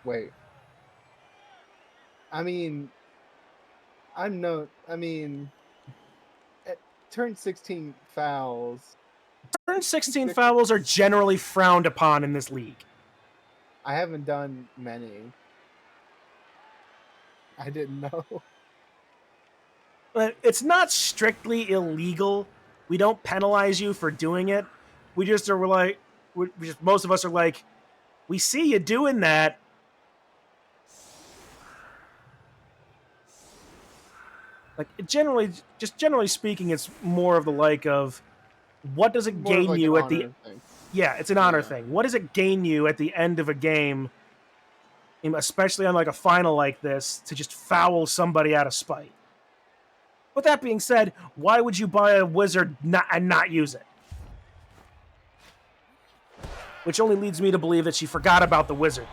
Wait. I mean, turn 16 fouls. Turn 16 fouls are generally frowned upon in this league. I haven't done many. I didn't know. But it's not strictly illegal. We don't penalize you for doing it. We just are like, most of us are like, we see you doing that. Like generally speaking, it's more of the like of what does it More of gain like you an at the honor thing. yeah, it's an honor Yeah. thing. What does it gain you at the end of a game, especially on like a final like this, to just foul somebody out of spite? With that being said, why would you buy a wizard and not use it? Which only leads me to believe that she forgot about the wizard.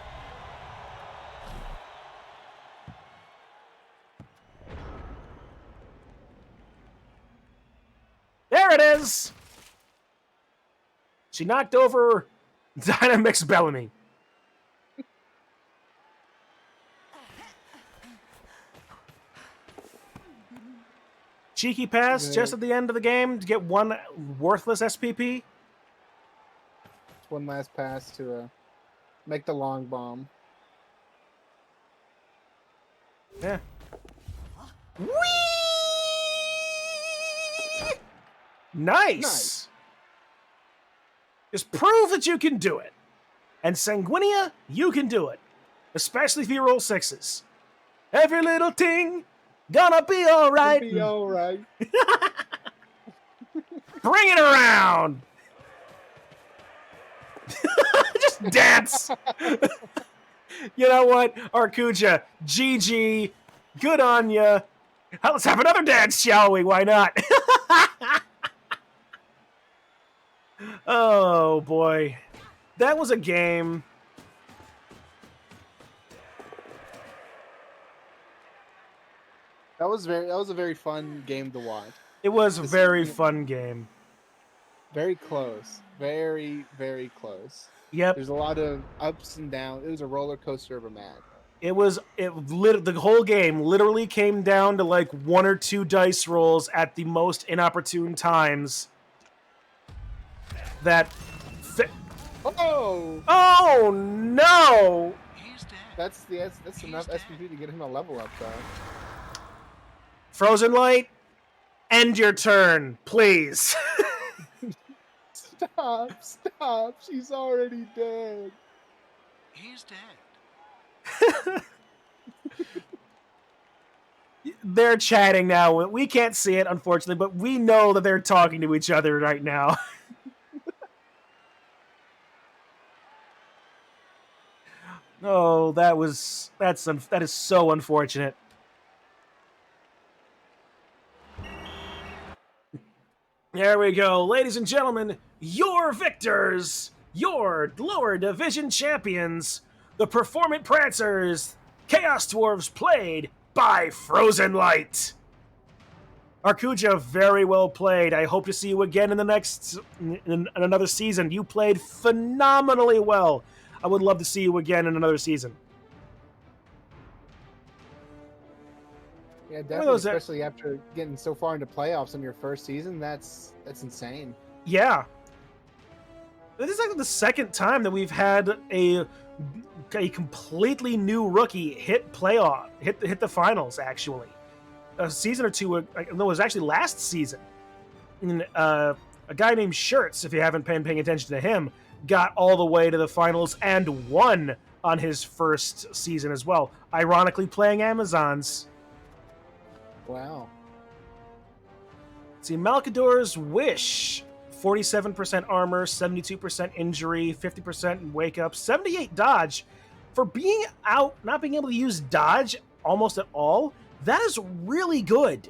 There it is! She knocked over Dynamix Bellamy. Cheeky pass just at the end of the game to get one worthless SPP. One last pass to make the long bomb. Yeah. Whee! Nice. Just prove that you can do it. And Sanguinia, you can do it. Especially if you roll sixes. Every little thing gonna be alright. Be alright. Bring it around. Just dance. You know what, Arcuja, GG, good on ya. Let's have another dance, shall we? Why not? Oh boy, that was a game. That was a very fun game to watch. It was a very fun game. Very close. Very, very close. Yep. There's a lot of ups and downs. It was a roller coaster of a match. The whole game literally came down to like one or two dice rolls at the most inopportune times. Oh no! That's enough SPP to get him a level up though. Frozen Light, end your turn, please. Stop! She's already dead. He's dead. They're chatting now. We can't see it, unfortunately, but we know that they're talking to each other right now. Oh, that is so unfortunate. There we go, ladies and gentlemen, your victors, your lower division champions, the Performant Prancers, Chaos Dwarves, played by Frozen Light. Arcuja, very well played. I hope to see you again in another season. You played phenomenally well. I would love to see you again in another season. Yeah, definitely, especially after getting so far into playoffs in your first season. That's insane. Yeah. This is like the second time that we've had a completely new rookie hit the finals, actually. A season or two, no, it was actually last season. And, a guy named Shirts, if you haven't been paying attention to him, got all the way to the finals and won on his first season as well. Ironically, playing Amazons. Wow. See, Malcador's Wish, 47% armor, 72% injury, 50% wake up, 78 dodge. For being out, not being able to use dodge almost at all, that is really good.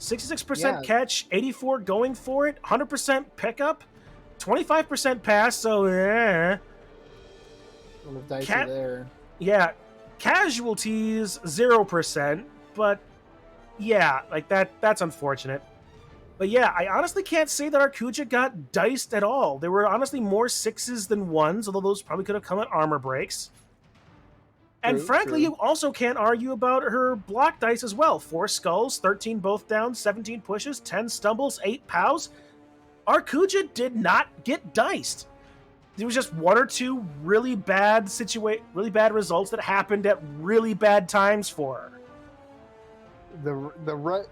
66% catch, 84 going for it, 100% pickup, 25% pass, so A little dicey Cat- there. Yeah, casualties 0%, but yeah, like that's unfortunate. But yeah, I honestly can't say that our Kuja got diced at all. There were honestly more 6s than 1s, although those probably could have come at armor breaks. And True, frankly, true. you also can't argue about her block dice as well. 4 skulls, 13 both down, 17 pushes, 10 stumbles, 8 pows. Our Kuja did not get diced. There was just 1 or 2 really bad results that happened at really bad times for her. The right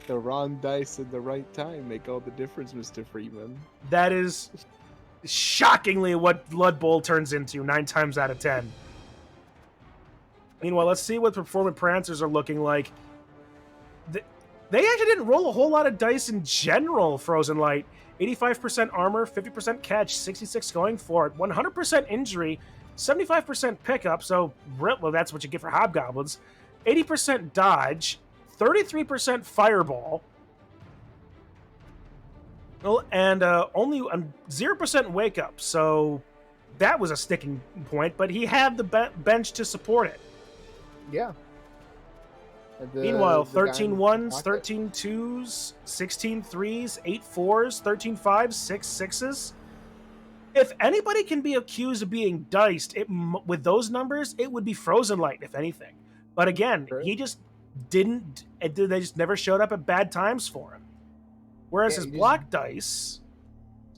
the wrong dice at the right time make all the difference, Mr. Freeman. That is shockingly what Blood Bowl turns into 9 times out of 10. Meanwhile, let's see what Performant Prancers are looking like. They actually didn't roll a whole lot of dice in general, Frozen Light. 85% armor, 50% catch, 66 going for it, 100% injury, 75% pickup, so well, that's what you get for Hobgoblins, 80% dodge, 33% fireball, and only 0% wake up, so that was a sticking point, but he had the bench to support it. Yeah. Meanwhile, the 13 guy ones, pocket. 13 twos, 16 threes, 8 fours, 13 fives, 6 sixes. If anybody can be accused of being diced with those numbers, it would be Frozen Light, if anything. But again, True. he just didn't. They just never showed up at bad times for him. Whereas Yeah, his he block dice,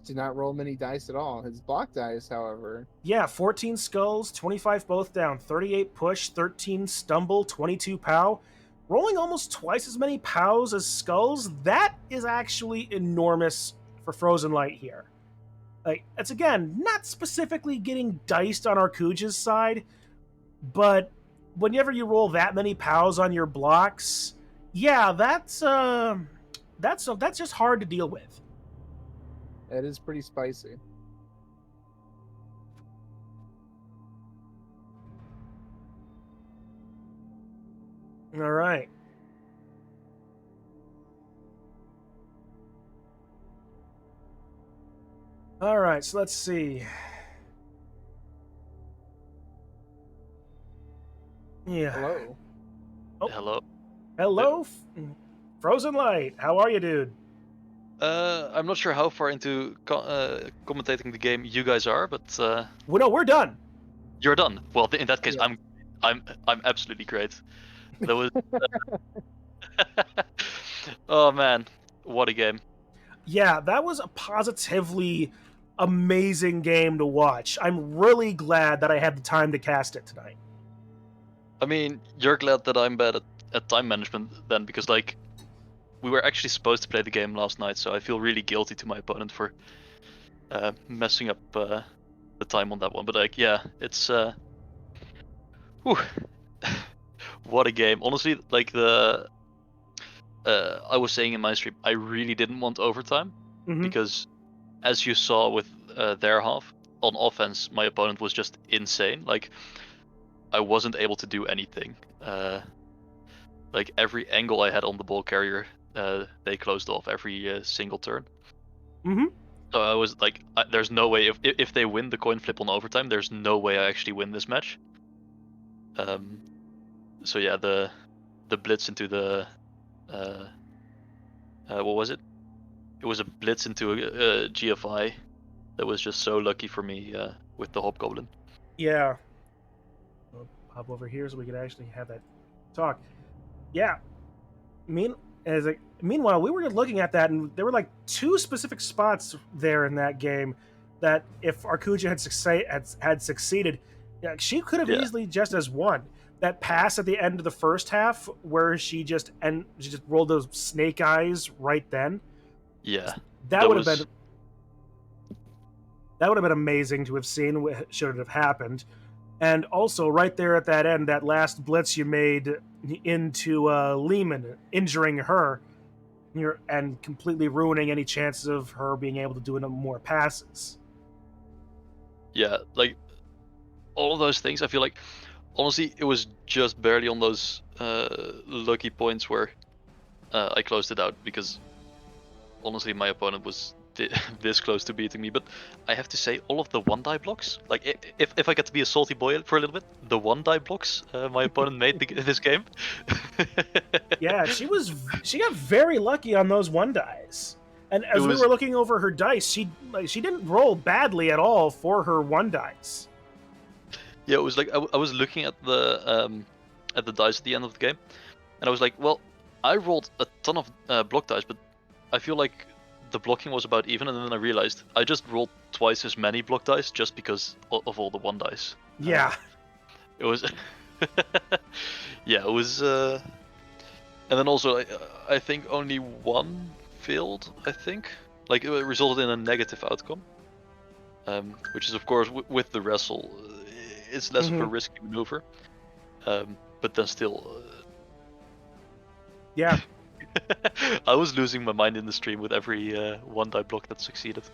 did not roll many dice at all. His block dice, however, yeah, 14 skulls, 25 both down, 38 push, 13 stumble, 22 pow. Rolling almost twice as many pows as skulls, that is actually enormous for Frozen Light here. Like, it's again, not specifically getting diced on our Kuja's side, but whenever you roll that many pows on your blocks, yeah, that's just hard to deal with. it is pretty spicy. All right. All right, so let's see. Yeah. Hello. Oh. Hello. Hello, Frozen Light. How are you, dude? I'm not sure how far into commentating the game you guys are, but Well, no, we're done. you're done. Well, in that case, Yeah. I'm absolutely great. That was. Oh man, what a game! Yeah, that was a positively amazing game to watch. I'm really glad that I had the time to cast it tonight. I mean, you're glad that I'm bad at time management then, because like we were actually supposed to play the game last night, so I feel really guilty to my opponent for messing up the time on that one. But like, yeah, it's whew. What a game! Honestly, like I was saying in my stream, I really didn't want overtime because, as you saw with their half on offense, my opponent was just insane. Like, I wasn't able to do anything. Like every angle I had on the ball carrier, they closed off every single turn. So I was like, there's no way if they win the coin flip on overtime, there's no way I actually win this match. So yeah, the blitz into the what was it? It was a blitz into a GFI that was just so lucky for me with the Hobgoblin. Yeah. I'll hop over here so we can actually have that talk. Yeah. Meanwhile, we were looking at that, and there were like 2 specific spots there in that game that if Arkuja had succeeded, yeah, she could have easily just as won. That pass at the end of the first half where she just rolled those snake eyes right then. Yeah, that would have been amazing to have seen should it have happened. And also, right there at that end, that last blitz you made into Lehman, injuring her and completely ruining any chances of her being able to do more passes. Yeah, like all of those things, I feel like, honestly, it was just barely on those lucky points where I closed it out, because honestly, my opponent was this close to beating me, but I have to say all of the 1-die blocks, like if I get to be a salty boy for a little bit, the 1-die blocks my opponent made this game. Yeah, she got very lucky on those 1-dies. And as we were looking over her dice, she didn't roll badly at all for her 1-dies. Yeah, it was like I was looking at the dice at the end of the game, and I was like, well, I rolled a ton of block dice, but I feel like the blocking was about even, and then I realized I just rolled twice as many block dice just because of all the 1-dies. Yeah. It was... yeah, it was... And then also, I think only one failed, I think. Like, it resulted in a negative outcome. Which is, of course, with the wrestle, it's less of a risky maneuver. But then still... Yeah. I was losing my mind in the stream with every 1-die block that succeeded.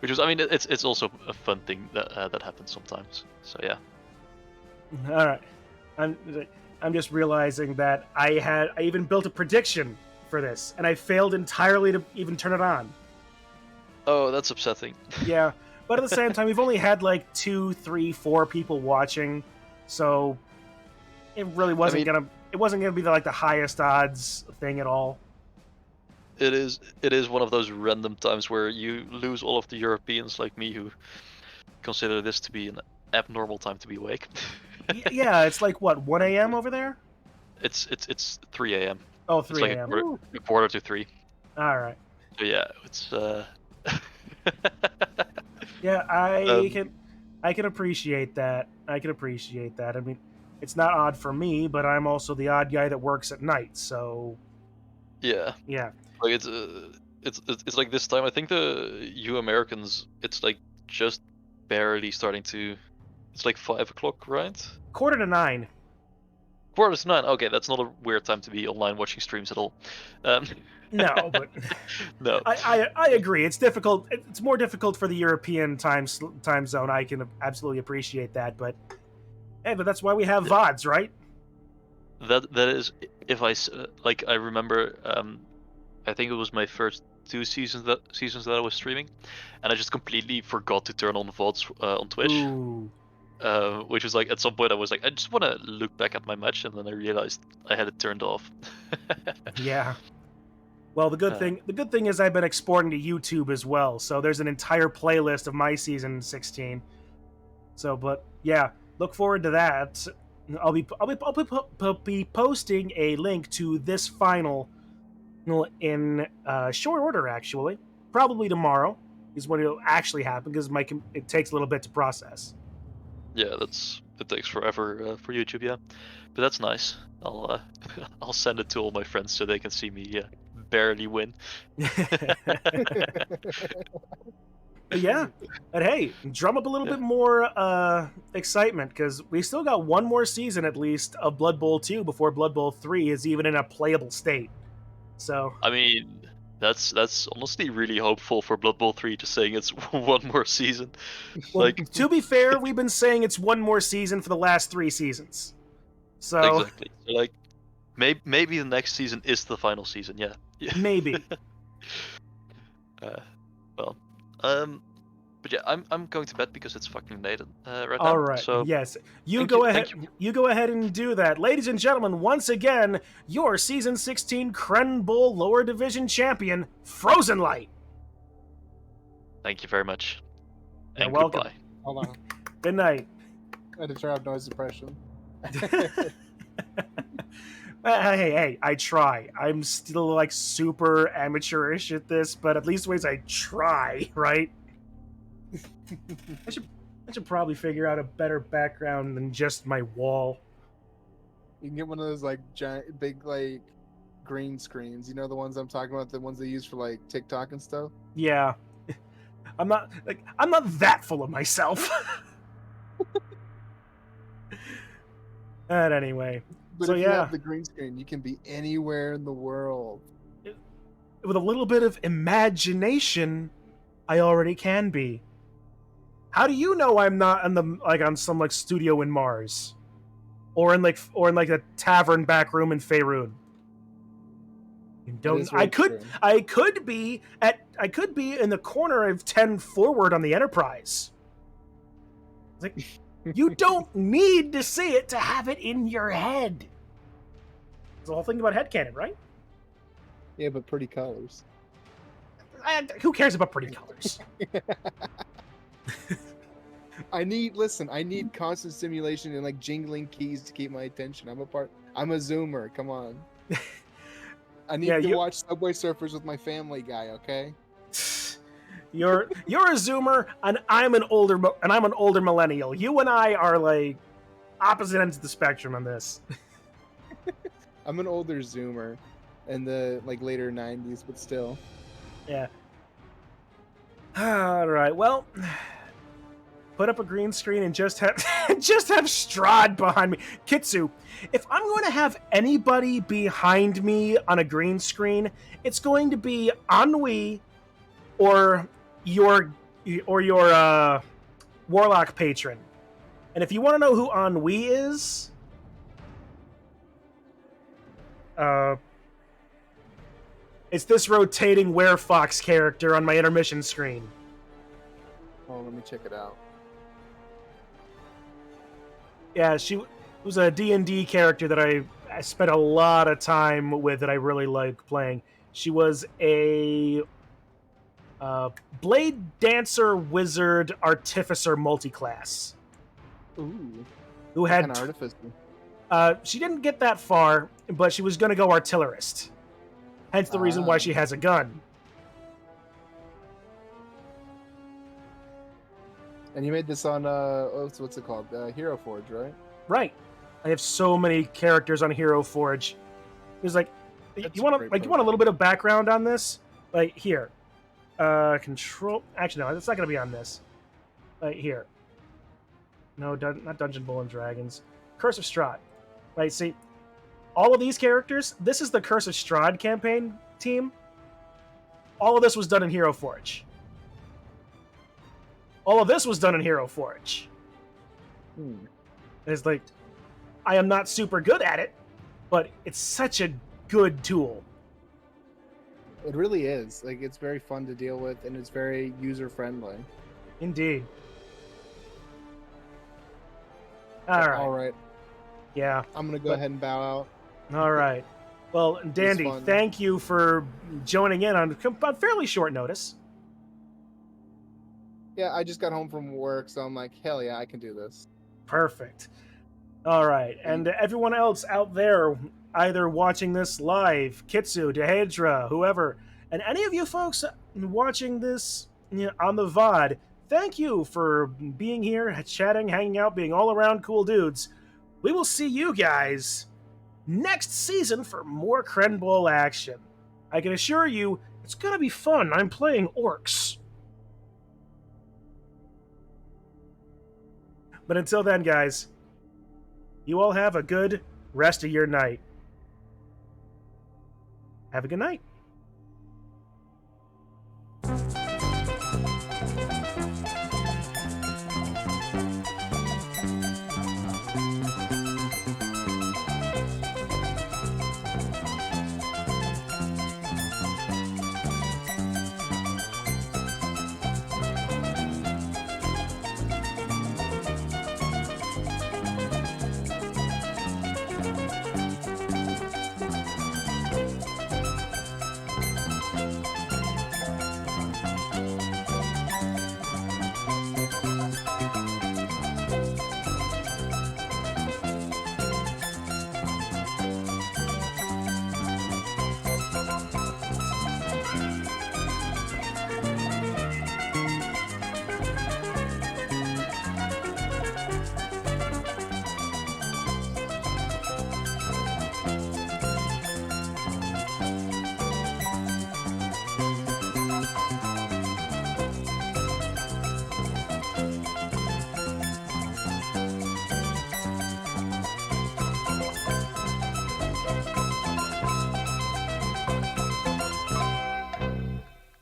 Which was, I mean, it's also a fun thing that happens sometimes. So yeah. All right, I'm just realizing that I even built a prediction for this, and I failed entirely to even turn it on. Oh, that's upsetting. Yeah, but at the same time, we've only had like 2, 3, 4 people watching, so it really wasn't gonna be the highest odds thing at all. It is one of those random times where you lose all of the Europeans like me who consider this to be an abnormal time to be awake. Yeah, it's like what, 1 a.m. over there? It's 3 a.m. Oh, 3 a.m. It's like a quarter to 3. All right. So yeah, it's yeah, I can appreciate that. I mean, it's not odd for me, but I'm also the odd guy that works at night, so yeah. Like it's like this time. I think you Americans, it's like just barely starting to. It's like 5 o'clock, right? 8:45. 8:45. Okay, that's not a weird time to be online watching streams at all. No, but no. I agree. It's difficult. It's more difficult for the European time zone. I can absolutely appreciate that, but hey, but that's why we have VODs, right? That is, if I remember, I think it was my first 2 seasons that I was streaming, and I just completely forgot to turn on VODs on Twitch. Ooh. Which was like, at some point I was like, I just want to look back at my match, and then I realized I had it turned off. Yeah. Well, the good thing is I've been exporting to YouTube as well, so there's an entire playlist of my season 16. So, but yeah, look forward to that. I'll be posting a link to this final in short order. Actually, probably tomorrow is when it'll actually happen because it takes a little bit to process. Yeah, it takes forever for YouTube, yeah, but that's nice. I'll send it to all my friends so they can see me barely win. Yeah, and hey, drum up a little bit more excitement because we still got one more season at least of Blood Bowl 2 before Blood Bowl 3 is even in a playable state. So I mean, that's honestly really hopeful for Blood Bowl 3, just saying it's one more season. Well, like, to be fair, we've been saying it's one more season for the last 3 seasons. So exactly. So like maybe the next season is the final season, yeah. Maybe. But yeah, I'm going to bed because it's fucking late right now. All right. So yes, you go ahead. You go ahead and do that, ladies and gentlemen. Once again, your season 16 Crenbowl Lower Division champion, Frozen Light. Thank you very much. And You're welcome. Goodbye. Hold on. Good night. I had to turn off noise suppression. Hey, I try. I'm still like super amateurish at this, but at least ways I try, right? I should probably figure out a better background than just my wall. You can get one of those like giant, big like green screens. You know the ones I'm talking about, the ones they use for like TikTok and stuff. Yeah, I'm not that full of myself. But anyway, but so if yeah, you have the green screen, you can be anywhere in the world. With a little bit of imagination, I already can be. How do you know I'm not on some like studio in Mars, or in like a tavern back room in Faerun? You That don't. is very true. I could be in the corner of 10 forward on the Enterprise. It's like, you don't need to see it to have it in your head. It's the whole thing about headcanon, right? Yeah, but pretty colors. Who cares about pretty colors? I need constant stimulation and like jingling keys to keep my attention. I'm a zoomer. Come on. I need to watch Subway Surfers with my family guy, okay? You're a zoomer and I'm an older millennial. You and I are like opposite ends of the spectrum on this. I'm an older zoomer in the like later 90s, but still. Yeah. All right. Well, put up a green screen and just have Strahd behind me. Kitsu, if I'm going to have anybody behind me on a green screen, it's going to be Ennui or your Warlock patron. And if you want to know who Ennui is, it's this rotating Werefox character on my intermission screen. Oh, let me check it out. Yeah, she was a D&D character that I spent a lot of time with that I really like playing. She was a Blade Dancer Wizard Artificer multiclass. Ooh. Who had kind of artificer? She didn't get that far, but she was going to go artillerist. Hence the reason why she has a gun. And you made this on what's it called? Hero Forge, right? Right. I have so many characters on Hero Forge. There's like, you want a little bit of background on this? Like here, control. Actually, no, it's not going to be on this. Like here. No, not Dungeon Bull and Dragons. Curse of Strahd. Right. See, all of these characters. This is the Curse of Strahd campaign team. All of this was done in Hero Forge. All of this was done in Hero Forge. It's like, I am not super good at it, but it's such a good tool. It really is. Like, it's very fun to deal with, and it's very user-friendly. Indeed. All right. Yeah. I'm going to go ahead and bow out. All right. Well, Dandy, thank you for joining in on fairly short notice. Yeah, I just got home from work, so I'm like, hell yeah, I can do this. Perfect. All right. And everyone else out there, either watching this live, Kitsu, Dehedra, whoever, and any of you folks watching this on the VOD, thank you for being here, chatting, hanging out, being all around cool dudes. We will see you guys next season for more Crenbowl action. I can assure you, it's going to be fun. I'm playing orcs. But until then, guys, you all have a good rest of your night. Have a good night.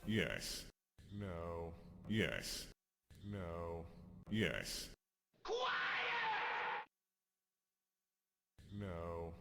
Yes. No. Yes. No. Yes. Quiet! No.